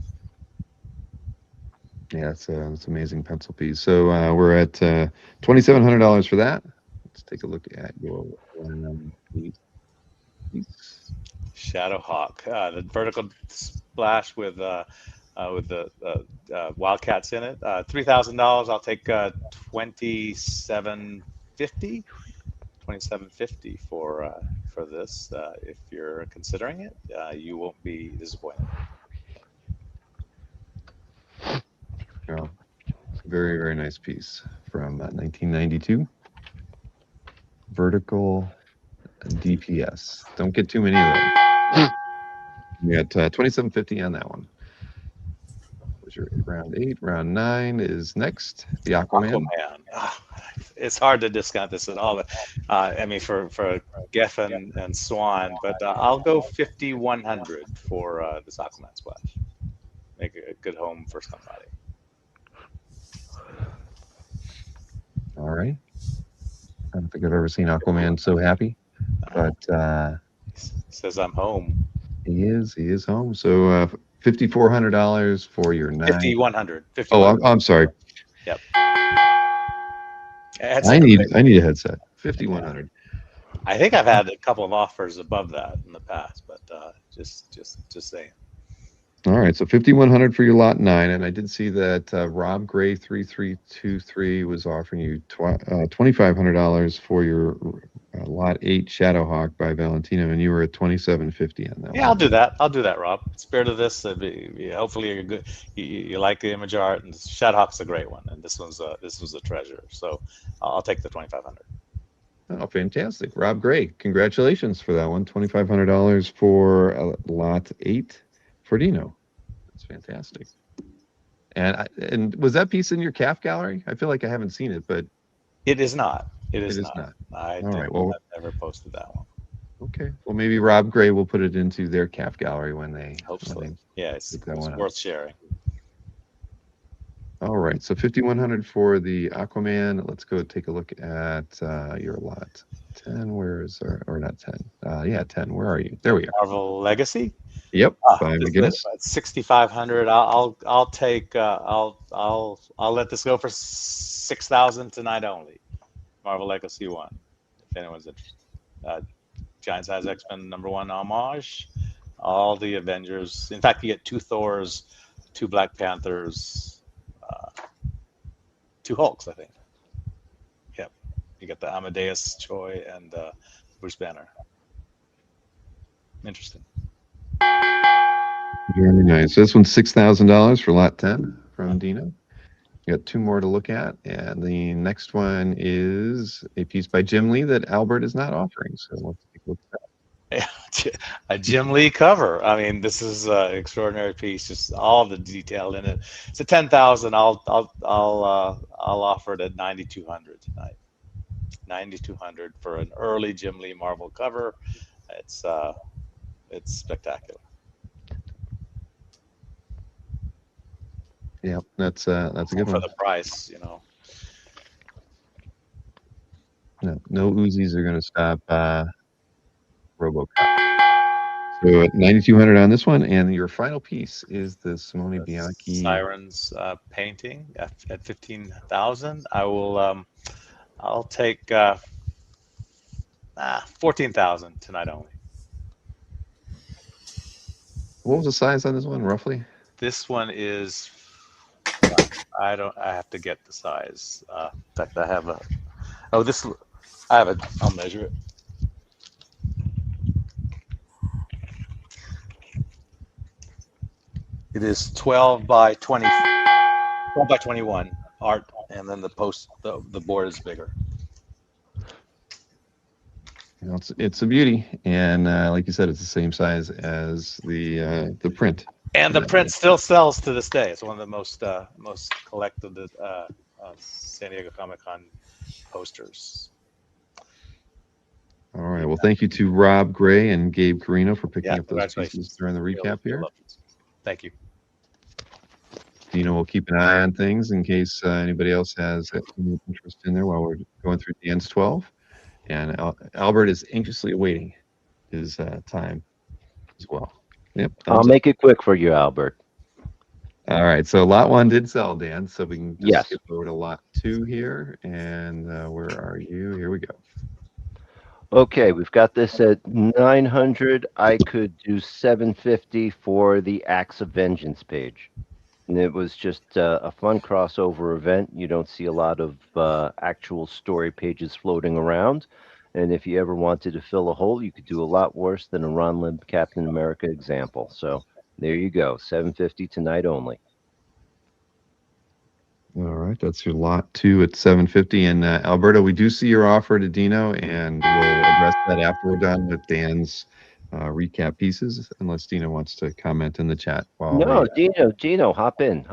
Yeah, it's an amazing pencil piece. So we're at $2,700 for that. Let's take a look at your piece. Shadowhawk, the vertical splash with with the Wildcats in it. $3,000. I'll take 2750. 2750 for this. If you're considering it, you won't be disappointed. Well, it's a very, very nice piece from 1992. Vertical DPS. Don't get too many of those. We got 2750 on that one. Was your round 8? Round 9 is next. The Aquaman. It's hard to discount this at all. I mean, for Geffen and Swan, but I'll go 5100 for this Aquaman splash. Make a good home for somebody. All right. I don't think I've ever seen Aquaman so happy, but He says I'm home. he is home. So $5,400 for your 9. 5100. Oh, I'm sorry. Yep. I need a headset. 5,100. I think I've had a couple of offers above that in the past, but just saying. All right, so 5,100 for your lot 9, and I did see that Rob Gray 3323 was offering you $2,500 for your lot 8 Shadowhawk by Valentino, and you were at 2,750 on that. Yeah, I'll do that. I'll do that, Rob. Spirit of this, hopefully you're good. You like the image art, and Shadowhawk's a great one, and this was a treasure. So I'll take the 2,500. Oh, fantastic, Rob Gray! Congratulations for that one. $2,500 for lot 8. For Dino. That's fantastic. And was that piece in your calf gallery? I feel like I haven't seen it, but it is not. It is not. I've never posted that one. Okay. Well, maybe Rob Gray will put it into their calf gallery when they hopefully. Yeah, it's worth sharing. All right. So 5,100 for the Aquaman. Let's go take a look at your lot 10. Where is or not 10? Yeah, 10. Where are you? There we are. Marvel Legacy. Yep, by McGinnis. 6,500. I'll take. I'll let this go for 6,000 tonight only. Marvel Legacy 1. If anyone's interested. Giant Size X-Men #1 homage. All the Avengers. In fact, you get 2 Thors, 2 Black Panthers, 2 Hulks. I think. Yep. You get the Amadeus Choi and Bruce Banner. Interesting. Very nice. So this one's $6,000 for lot 10 from Dino. You got 2 more to look at, and the next one is a piece by Jim Lee that Albert is not offering. So let's take a look at that. A Jim Lee cover. I mean, this is an extraordinary piece. Just all the detail in it. It's a 10,000. I'll offer it at 9,200 tonight. 9,200 for an early Jim Lee Marvel cover. It's spectacular. Yeah, that's a good one. For the price, you know. No Uzis are going to stop RoboCop. So at 9,200 on this one, and your final piece is the Simone Bianchi Sirens painting at 15,000. I will. I'll take 14,000 tonight only. What was the size on this one, roughly? This one is. I have to get the size. In fact, I have a. Oh, this. I have it. I'll measure it. It is 12 by 20. 12 by 21 art, and then the board is bigger. You know, it's a beauty, and like you said, it's the same size as the print. And the print still sells to this day. It's one of the most collected San Diego Comic-Con posters. All right. Well, thank you to Rob Gray and Gabe Carino for picking up those pieces during the recap here. Thank you. Dino will keep an eye on things in case anybody else has any interest in there while we're going through Dan's 12. And Albert is anxiously awaiting his time as well. Yep. I'll make it quick for you, Albert. All right. So lot 1 did sell, Dan. So we can just Yes. skip over to lot 2 here. And where are you? Here we go. Okay, we've got this at 900. I could do 750 for the Acts of Vengeance page. And it was just a fun crossover event. You don't see a lot of actual story pages floating around. And if you ever wanted to fill a hole, you could do a lot worse than a Ron Limb Captain America example. So there you go, $750 tonight only. All right, that's your lot 2 at $750. And Alberto, we do see your offer to Dino, and we'll address that after we're done with Dan's recap pieces, unless Dino wants to comment in the chat. No, Dino, hop in.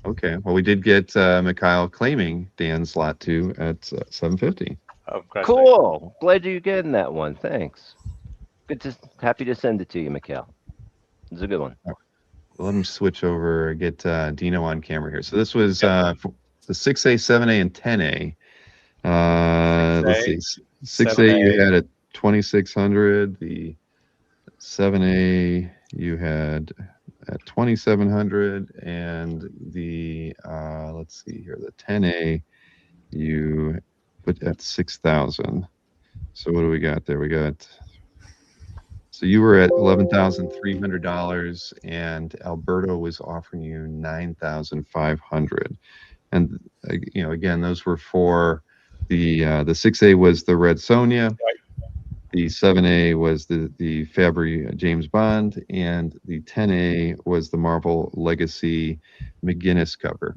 Okay, well, we did get Mikhail claiming Dan's lot 2 at $750. Oh, cool. Glad you're getting that one. Thanks. Happy to send it to you, Mikhail. It's a good one. Let me switch over, get Dino on camera here. So this was the 6A, 7A, and 10A. Let's see. 6A you had at 2,600. The 7A you had at 2,700, and the let's see here, the 10A you put at 6,000. So what do we got there? We got. So you were at $11,300, and Alberto was offering you $9,500. And again, those were for the 6A was the Red Sonja, the 7A was the Fabry James Bond, and the 10A was the Marvel Legacy McGinnis cover.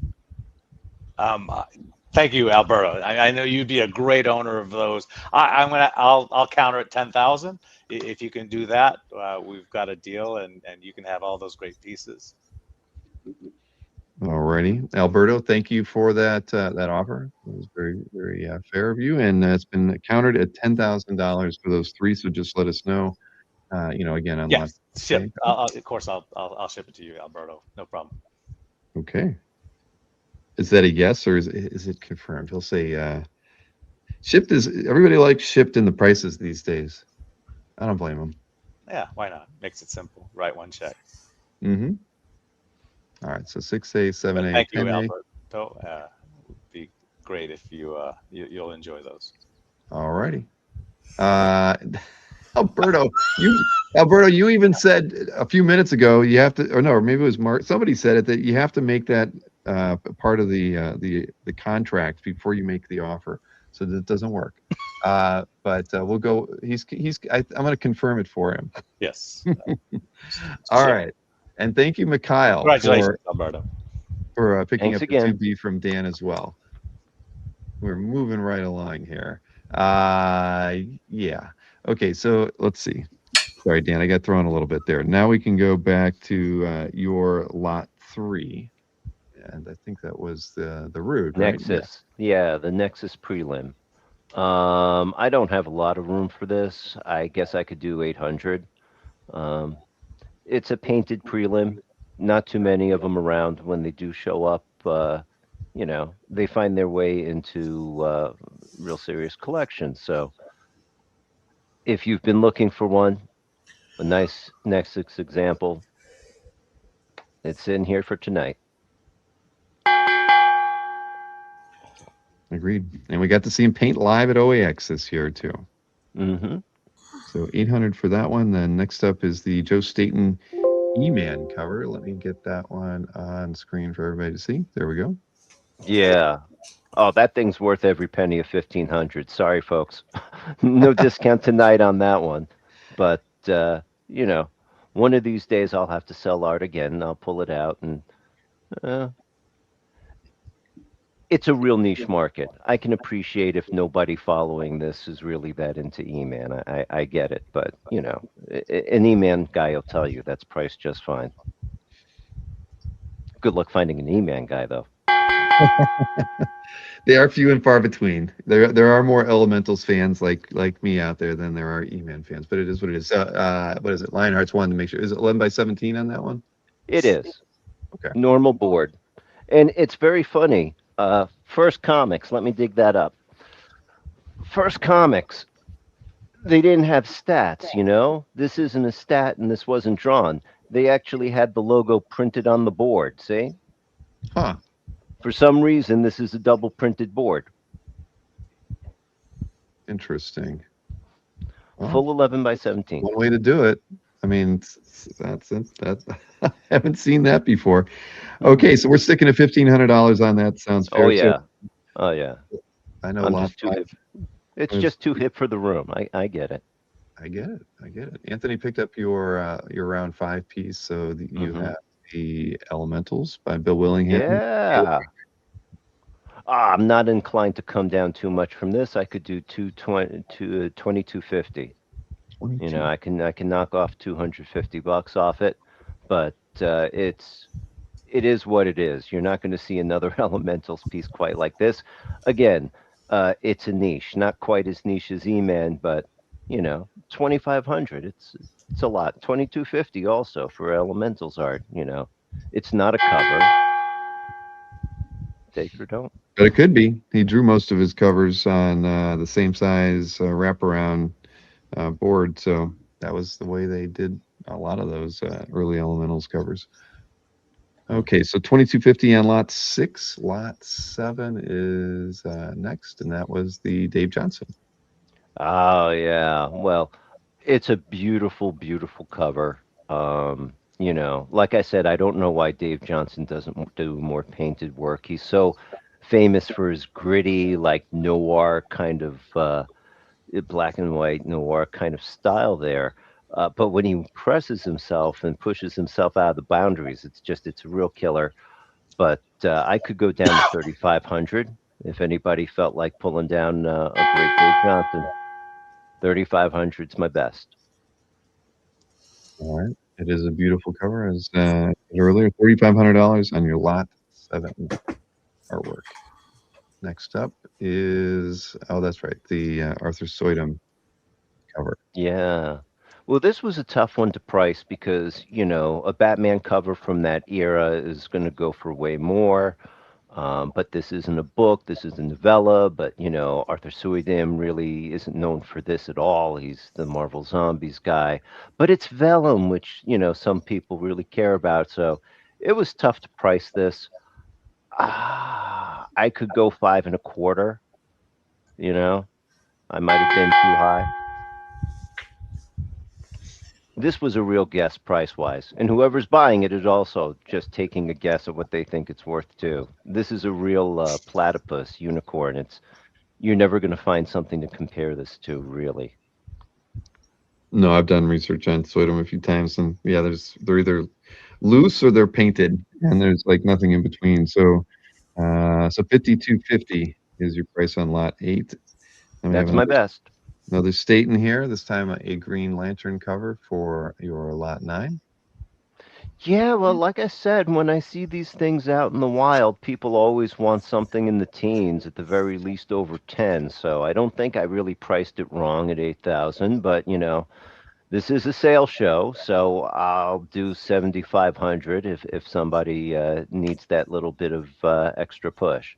Thank you, Alberto. I know you'd be a great owner of those. I'll counter at 10,000. If you can do that, we've got a deal, and you can have all those great pieces. Alrighty, Alberto, thank you for that offer. It was very, very fair of you, and it's been countered at $10,000 for those 3. So just let us know. Again, on ship. Of course, I'll ship it to you, Alberto. No problem. Okay. Is that a yes, or is it confirmed? He'll say shipped is. Everybody likes shipped in the prices these days. I don't blame him. Yeah, why not? Makes it simple. Write one check. Mm-hmm. All right, so 6A, 7A, thank 10A. you, Alberto. Would be great if you'll enjoy those. All righty. Alberto, you even said a few minutes ago you have to, or no, or maybe it was Mark. Somebody said it, that you have to make that part of the contract before you make the offer. So that doesn't work. But we'll go. I'm going to confirm it for him. Yes. All right. And thank you, Mikhail. Congratulations, Alberto. For picking Thanks up again. the 2B from Dan as well. We're moving right along here. Yeah. Okay, so let's see. Sorry, Dan, I got thrown a little bit there. Now we can go back to your lot 3. And I think that was the Rude, right? Nexus. Yeah, the Nexus prelim. I don't have a lot of room for this. I guess I could do 800. It's a painted prelim. Not too many of them around. When they do show up, they find their way into real serious collections. So if you've been looking for one, a nice Nexus example, it's in here for tonight. Agreed. And we got to see him paint live at OAX this year, too. Mm-hmm. So 800 for that one. Then next up is the Joe Staton E-Man cover. Let me get that one on screen for everybody to see. There we go. Yeah. Oh, that thing's worth every penny of 1,500. Sorry, folks. No discount tonight on that one. But, one of these days I'll have to sell art again, and I'll pull it out. And it's a real niche market. I can appreciate if nobody following this is really that into E-Man. I get it. But, an E-Man guy will tell you that's priced just fine. Good luck finding an E-Man guy, though. They are few and far between. There are more Elementals fans like me out there than there are E-Man fans, but it is what it is. What is it? Lionheart's one to make sure. Is it 11 by 17 on that one? It is. Okay. Normal board. And it's very funny. First Comics, let me dig that up. First Comics, they didn't have stats, This isn't a stat and this wasn't drawn. They actually had the logo printed on the board, see? Huh. For some reason, this is a double printed board. Interesting. Well, Full 11 by 17. One way to do it. I mean, that's I haven't seen that before. Okay, so we're sticking to $1,500 on that. Sounds fair. Oh too. yeah. Oh yeah. I know I'm lot just too five. hip. It's is- just too hip for the room. I get it. I get it. I get it. Anthony picked up your round 5 piece, so you Mhm. have the Elementals by Bill Willingham. Yeah. I'm not inclined to come down too much from this. I could do 2250. You know, I can knock off $250 off it, but it is what it is. You're not going to see another Elementals piece quite like this. Again, it's a niche, not quite as niche as E-Man, but 2,500. It's a lot. 2,250 also for Elementals art. It's not a cover. Take it or don't. But it could be. He drew most of his covers on the same size wraparound board, so that was the way they did a lot of those early Elementals covers. Okay, so 2250 on lot 6. Lot 7 is next, and that was the Dave Johnson. Oh yeah. Well, it's a beautiful, beautiful cover. Like I said, I don't know why Dave Johnson doesn't do more painted work. He's so famous for his gritty, like noir kind of black and white noir kind of style there. But when he presses himself and pushes himself out of the boundaries, it's a real killer. But I could go down to 3,500 if anybody felt like pulling down a great Dave Johnson. 3,500 is my best. All right. It is a beautiful cover, as earlier. $3,500 on your lot 7 artwork. Next up is, oh, that's right, the Arthur Soydam cover. Yeah. Well, this was a tough one to price because, a Batman cover from that era is going to go for way more. But this isn't a book, this is a novella, but, Arthur Soydam really isn't known for this at all. He's the Marvel Zombies guy. But it's Vellum, which, some people really care about. So it was tough to price this. I could go 5.25. I might have been too high. This was a real guess price wise, and whoever's buying it is also just taking a guess at what they think it's worth too. This is a real platypus unicorn. You're never going to find something to compare this to, really. No, I've done research on Soydam a few times, and yeah, they're either loose or they're painted, and there's like nothing in between. So, so 5,250 is your price on lot 8. And we That's have my best. another state in here. This time a Green Lantern cover for your lot 9. Yeah, well, like I said, when I see these things out in the wild, people always want something in the teens, at the very least over 10. So I don't think I really priced it wrong at 8,000, but this is a sale show, so I'll do 7,500 if somebody needs that little bit of extra push.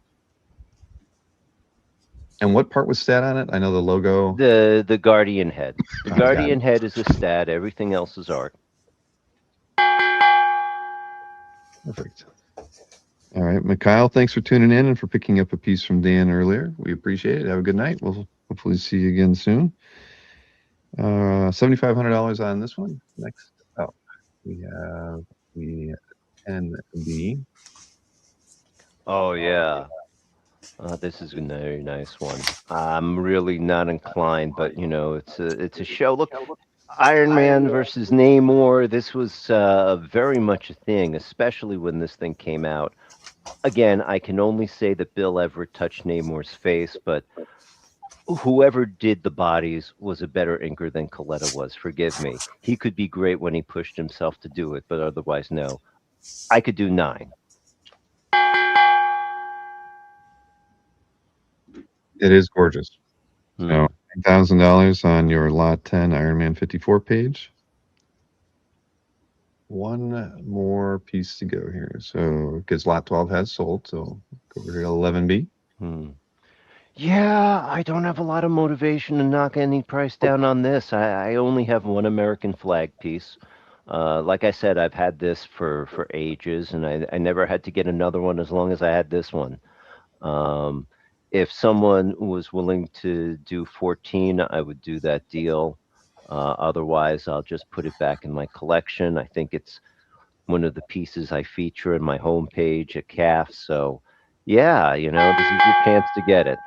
And what part was stat on it? I know the logo. The Guardian head. The Oh, got Guardian it. head is a stat. Everything else is art. Perfect. All right, Mikhail, thanks for tuning in and for picking up a piece from Dan earlier. We appreciate it. Have a good night. We'll hopefully see you again soon. $7,500 on this one. Next up, we have the NB. Oh yeah. This is a very nice one. I'm really not inclined, but it's a show. Look, Iron Man versus Namor. This was very much a thing, especially when this thing came out. Again, I can only say that Bill Everett touched Namor's face, but whoever did the bodies was a better inker than Coletta was. Forgive me. He could be great when he pushed himself to do it, but otherwise, no. I could do 9. It is gorgeous. So $1,000 on your lot 10 Iron Man 54 page. One more piece to go here. So because lot 12 has sold, so go over here to 11B. Yeah, I don't have a lot of motivation to knock any price down on this. I only have one American flag piece. Like I said, I've had this for ages, and I never had to get another one as long as I had this one. If someone was willing to do 14, I would do that deal. Otherwise, I'll just put it back in my collection. I think it's one of the pieces I feature in my homepage at CAF. So, yeah, this is your chance to get it.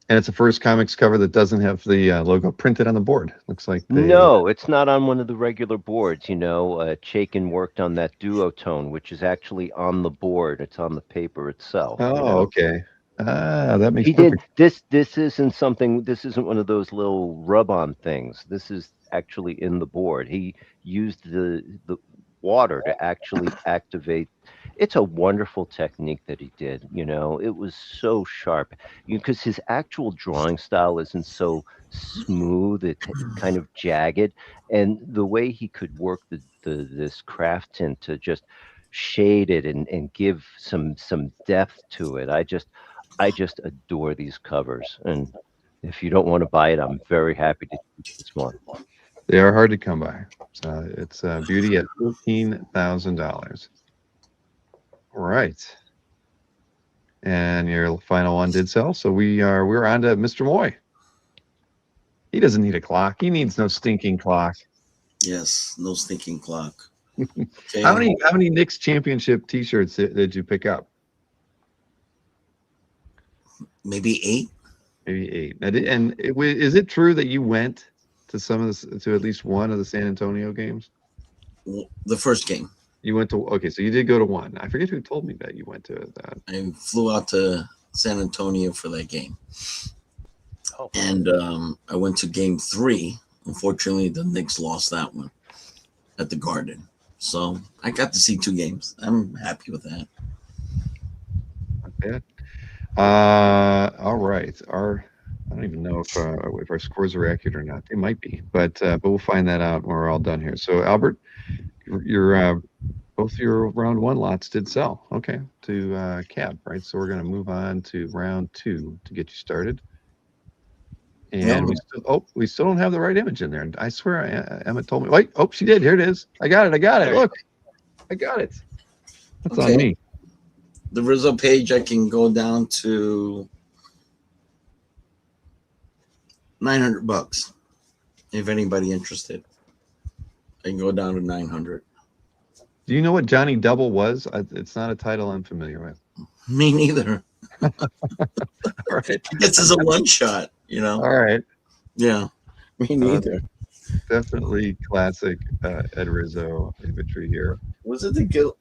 And it's the first comics cover that doesn't have the logo printed on the board. Looks like No, it's not on one of the regular boards. Chaikin worked on that duotone, which is actually on the board. It's on the paper itself. Oh, okay. That makes He did perfect. this isn't something. This isn't one of those little rub-on things. This is actually in the board. He used the water to actually activate. It's a wonderful technique that he did. It was so sharp. Because his actual drawing style isn't so smooth. It's kind of jagged, and the way he could work this craft tint to just shade it and give some depth to it. I just adore these covers, and if you don't want to buy it, I'm very happy to teach this one. They are hard to come by. So it's beauty at $14,000. All right. And your final one did sell. So we're on to Mr. Moy. He doesn't need a clock. He needs no stinking clock. Yes, no stinking clock. Okay. How many Knicks championship T-shirts did you pick up? Maybe 8. Maybe 8. And is it true that you went to to at least one of the San Antonio games? The first game. You went to, okay, so you did go to one. I forget who told me that you went to that. I flew out to San Antonio for that game. Oh. And I went to game 3. Unfortunately, the Knicks lost that one at the Garden. So I got to see 2 games. I'm happy with that. Not bad. All right. I don't even know if our scores are accurate or not. They might be, but we'll find that out when we're all done here. So Albert, both your round 1 lots did sell. Okay, to Cab, right? So we're going to move on to round 2 to get you started. And we still don't have the right image in there. I swear, Emma told me. Wait, she did. Here it is. I got it. Look, I got it. That's on me. The Rizzo page, I can go down to $900 if anybody interested. I can go down to 900. Do you know what Johnny Double was? It's not a title I'm familiar with. Me neither. All right. This is a one shot, All right. Yeah. Me neither. Definitely classic Ed Rizzo imagery here. Was it the Gil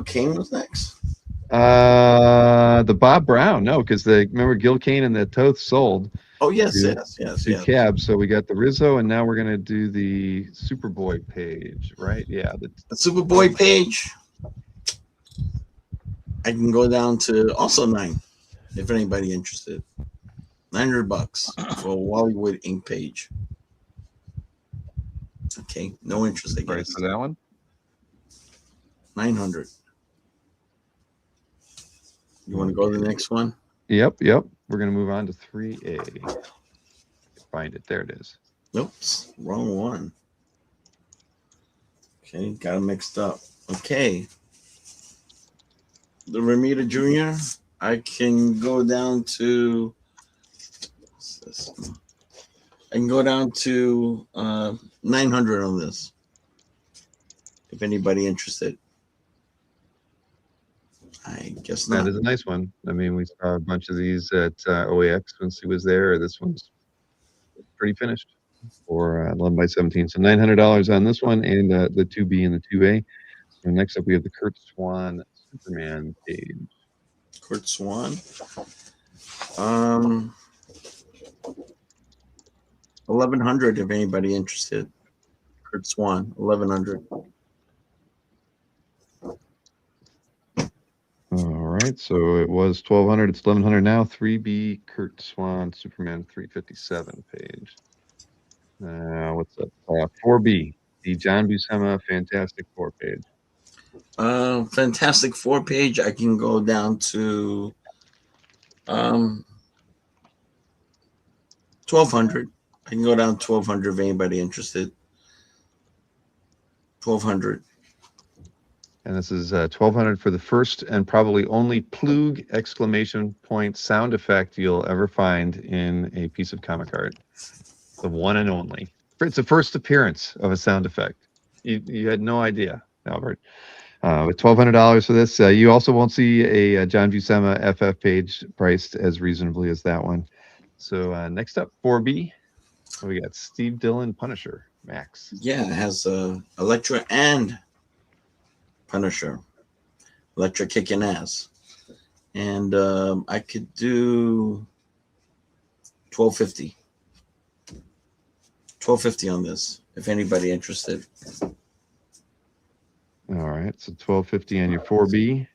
Kane was next? The Bob Brown, no, because remember Gil Kane and the Toth sold. Oh yes. Cab. So we got the Rizzo, and now we're gonna do the Superboy page, right? Yeah, the Superboy page. I can go down to also 9, if anybody interested. $900 for a Wallywood ink page. Okay, no interest. I guess. Price for that one. 900. You want to go to the next one? Yep. We're gonna move on to 3A. Find it. There it is. Oops, wrong one. Okay, got it mixed up. Okay. The Ramita Jr., I can go down to what's this? I can go down to 900 on this. If anybody interested. I guess not. That is a nice one. I mean, we saw a bunch of these at OAX when he was there. This one's pretty finished for 11x17. So $900 on this one, and the 2B and the 2A. So next up, we have the Kurt Swan Superman page. Kurt Swan. 1100 if anybody interested. Kurt Swan, 1100. All right, so it was 1200. It's 1100 now. 3B Kurt Swan Superman 357 page. What's up? 4B, the John Buscema Fantastic Four page. Fantastic Four page. I can go down to 1200. I can go down 1200 if anybody interested. 1200. And this is 1200 for the first and probably only Plug exclamation point sound effect you'll ever find in a piece of comic art. The one and only. It's the first appearance of a sound effect. You had no idea, Albert. With $1,200 for this, you also won't see a John Buscema FF page priced as reasonably as that one. So next up, 4B, we got Steve Dillon Punisher Max. Yeah, it has Elektra and Punisher. Elektra kicking ass. And I could do $1,250. $1,250 on this, if anybody interested. All right, so $1,250 on your 4B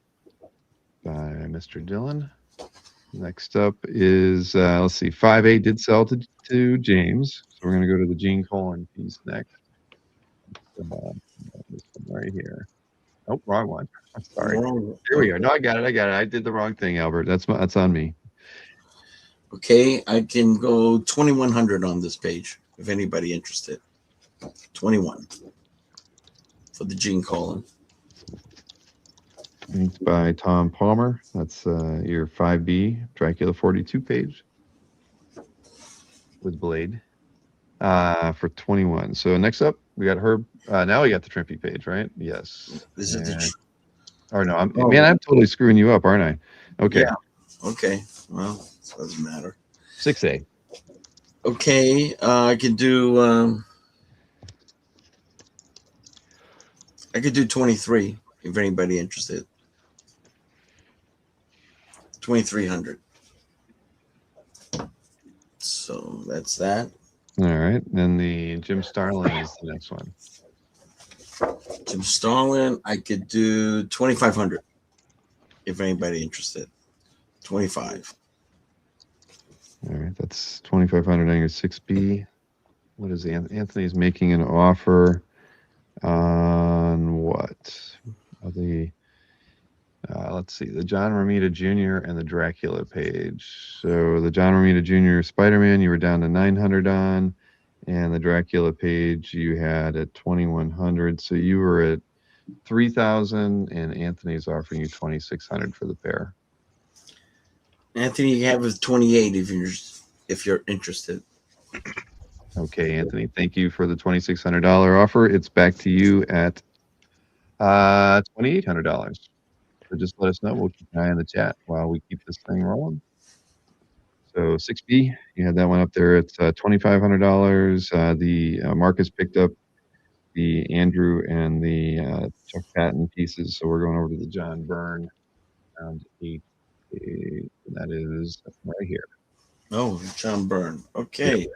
by Mr. Dillon. Next up is, let's see, 5A did sell to James. So we're going to go to the Gene Colan piece next. This one right here. Oh, wrong one. I'm sorry. Here we go. No, I got it. I did the wrong thing, Albert. That's on me. Okay, I can go 2,100 on this page, if anybody interested. 21 for the Gene Colan. Inked by Tom Palmer. That's your 5B Dracula 42 page with Blade for 21. So next up, we got Herb. Now we got the Trimpy page, right? Yes. This is the. Or no, I'm totally screwing you up, aren't I? Okay. Yeah. Okay. Well, it doesn't matter. 6A. Okay, I could do. I could do 23 if anybody interested. 2,300. So that's that. All right. Then the Jim Starlin is the next one. Jim Starlin, I could do 2,500 if anybody interested. 25. All right. That's 2,500 on your 6B. What is Anthony's making an offer on what? Let's see, the John Romita Jr. and the Dracula page. So the John Romita Jr. Spider-Man, you were down to 900 on, and the Dracula page you had at 2,100. So you were at 3,000, and Anthony's offering you 2,600 for the pair. Anthony, you have 28 if you're interested. Okay, Anthony, thank you for the $2,600 offer. It's back to you at $2,800. So just let us know. We'll keep an eye on the chat while we keep this thing rolling. So 6B, you had that one up there at $2,500. The Marcus picked up the Andrew and the Chuck Patton pieces. So we're going over to the John Byrne round 8. That is right here. Oh, John Byrne. Okay. Yeah.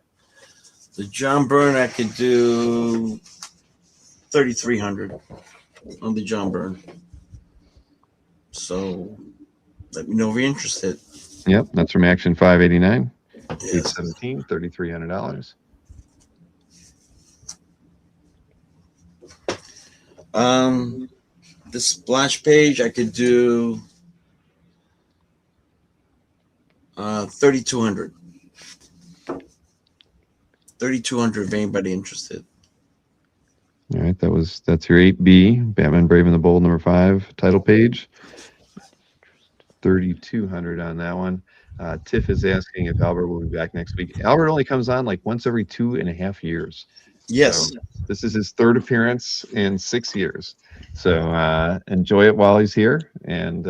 The John Byrne, I could do 3,300 on the John Byrne. So let me know if you're interested. Yep, that's from Action 589. Yes. 817, $3,300. The splash page, I could do 3,200. 3,200 if anybody interested. All right, that's your 8B, Batman Brave and the Bold number 5 title page. 3,200 on that one. Tiff is asking if Albert will be back next week. Albert only comes on like once every 2.5 years. Yes. So this is his third appearance in 6 years. So enjoy it while he's here. And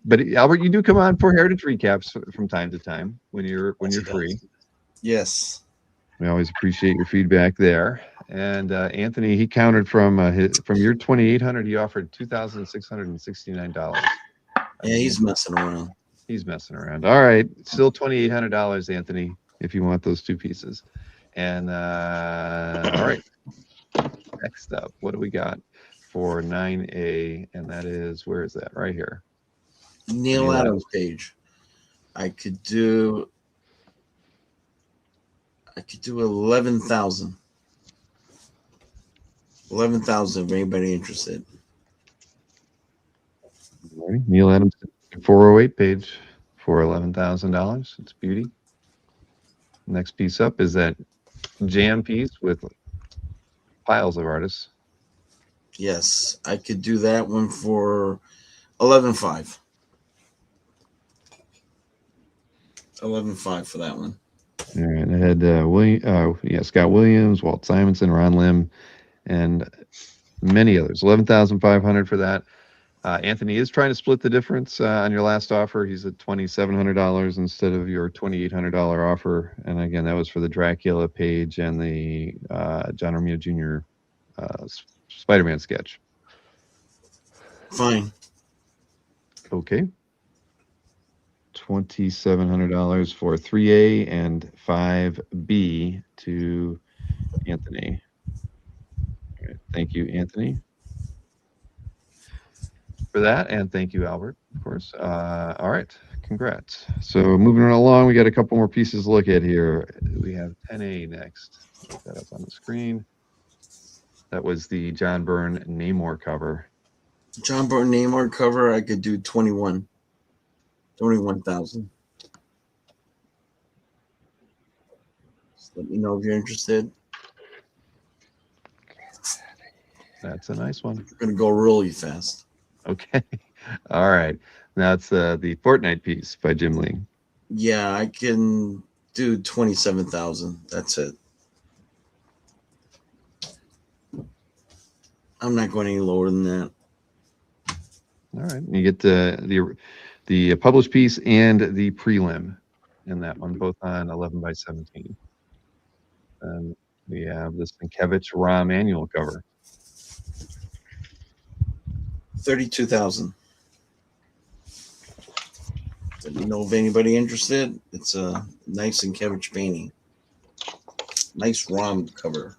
but Albert, you do come on for Heritage recaps from time to time when you're free. Yes. We always appreciate your feedback there. And Anthony, he countered from your 2,800. He offered $2,669. Yeah, he's messing around. He's messing around. All right, still $2,800, Anthony, if you want those two pieces. And all right, next up, what do we got for 9A? And that is, where is that? Right here. Neil Adams page. I could do 11,000. 11,000 if anybody interested. All right. Neil Adams 408 page for $11,000. It's beauty. Next piece up is that jam piece with piles of artists. Yes, I could do that one for 11,500. 11,500 for that one. All right, I had Scott Williams, Walt Simonson, Ron Lim, and many others. 11,500 for that. Anthony is trying to split the difference on your last offer. He's at $2,700 instead of your $2,800 offer. And again, that was for the Dracula page and the John Romita Jr. Spider-Man sketch. Fine. Okay. $2,700 for 3A and 5B to Anthony. All right. Thank you, Anthony, for that, and thank you, Albert, of course. All right, congrats. So moving right along, we got a couple more pieces to look at here. We have 10A next. Put that up on the screen. That was the John Byrne Namor cover. John Byrne Namor cover, I could do 21,000. Just let me know if you're interested. That's a nice one. We're gonna go really fast. Okay. All right. Now it's the Fortnite piece by Jim Lee. Yeah, I can do 27,000. That's it. I'm not going any lower than that. All right. You get the published piece and the prelim in that one, both on 11 by 17. And we have the Sienkiewicz ROM annual cover. 32,000. Let me know if anybody interested. It's a nice Sienkiewicz painting. Nice ROM cover.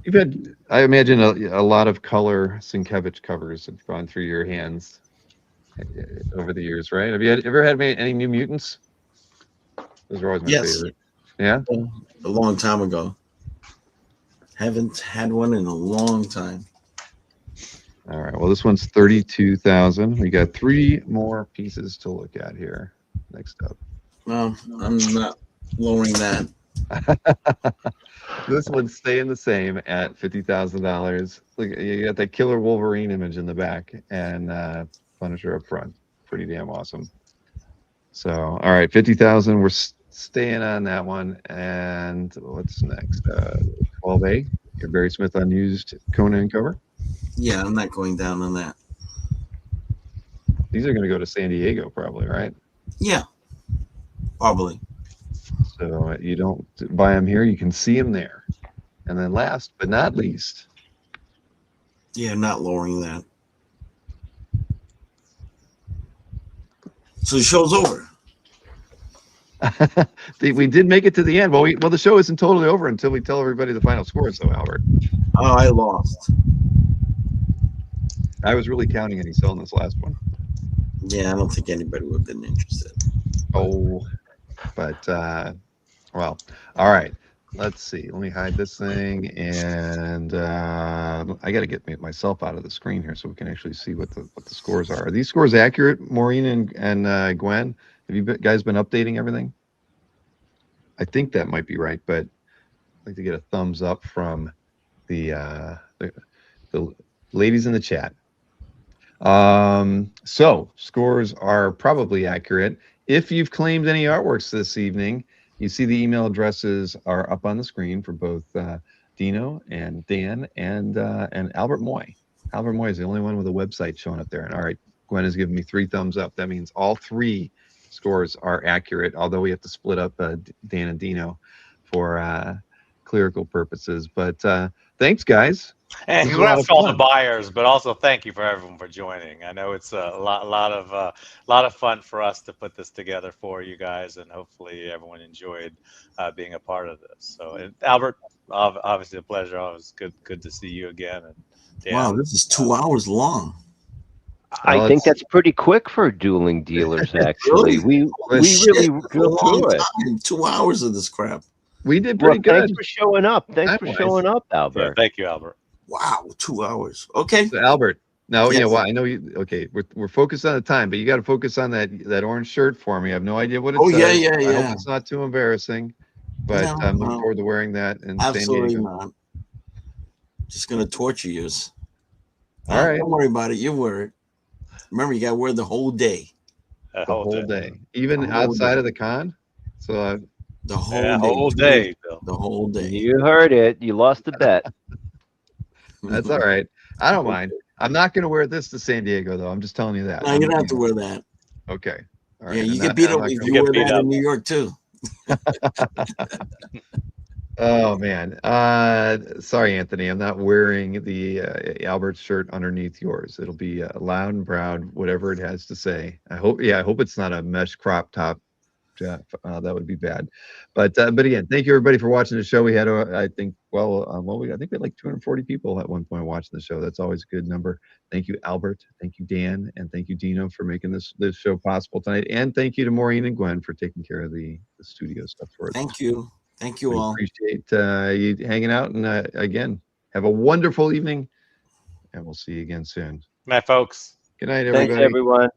You've had, I imagine, a lot of color Sienkiewicz covers have gone through your hands over the years, right? Have you ever had any New Mutants? Those are always my favorite. Yeah? A long time ago. Haven't had one in a long time. All right. Well, this one's 32,000. We got 3 more pieces to look at here. Next up. Well, I'm not lowering that. This one's staying the same at $50,000. Look, you got that killer Wolverine image in the back and Punisher up front. Pretty damn awesome. So, all right, 50,000. We're staying on that one. And what's next? 12A. Your Barry Smith unused Conan cover. Yeah, I'm not going down on that. These are going to go to San Diego, probably, right? Yeah, probably. So you don't buy them here, you can see them there. And then last but not least. Yeah, not lowering that. So the show's over. We did make it to the end. Well, the show isn't totally over until we tell everybody the final scores, though, Albert. Oh, I lost. I was really counting on you selling this last one. Yeah, I don't think anybody would have been interested. Oh, but, well, all right. Let's see. Let me hide this thing, and I got to get myself out of the screen here so we can actually see what the scores are. Are these scores accurate, Maureen and Gwen? Have you guys been updating everything? I think that might be right, but I'd like to get a thumbs up from the ladies in the chat. So scores are probably accurate. If you've claimed any artworks this evening, you see the email addresses are up on the screen for both Dino and Dan and Albert Moy. Albert Moy is the only one with a website showing up there. And all right, Gwen has given me 3 thumbs up. That means all 3 scores are accurate, although we have to split up Dan and Dino for clerical purposes. But thanks, guys. And congrats to all the buyers, but also thank you for everyone for joining. I know it's a lot of fun for us to put this together for you guys, and hopefully everyone enjoyed being a part of this. So, and Albert, obviously a pleasure. Always good to see you again. And Dan, wow, this is 2 hours long. I think that's pretty quick for dueling dealers. Actually, we really drove through it. 2 hours of this crap. We did pretty good. Thanks for showing up. Thanks for showing up, Albert. Yeah, thank you, Albert. Wow, 2 hours. Okay, so Albert. No, yes. yeah, well, I know you. Okay, we're focused on the time, but you got to focus on that orange shirt for me. I have no idea what it says. Yeah. I hope it's not too embarrassing, but I'm looking forward to wearing that. In absolutely San Diego. not. Just gonna torture you. All right, don't worry about it. You wear it. Remember, you got to wear the whole day. The whole day, even outside of the con. So the whole whole day, Bill. The whole day. You heard it. You lost the bet. That's all right. I don't mind. I'm not going to wear this to San Diego, though. I'm just telling you that. No, you don't have to wear that. Okay. All right. Yeah, you I'm get not- beat I'm up not if gonna- you wear that in New York too. Oh man. Sorry, Anthony. I'm not wearing the Albert shirt underneath yours. It'll be loud and proud, whatever it has to say. I hope. Yeah, I hope it's not a mesh crop top, Jeff. That would be bad. But again, thank you everybody for watching the show. We had, I think, I think we had like 240 people at one point watching the show. That's always a good number. Thank you, Albert. Thank you, Dan, and thank you, Dino, for making this show possible tonight. And thank you to Maureen and Gwen for taking care of the studio stuff for us. Thank you. Thank you We all. appreciate you hanging out. And again, have a wonderful evening. And we'll see you again soon. Night, folks. Good night, everybody. Thanks, everyone.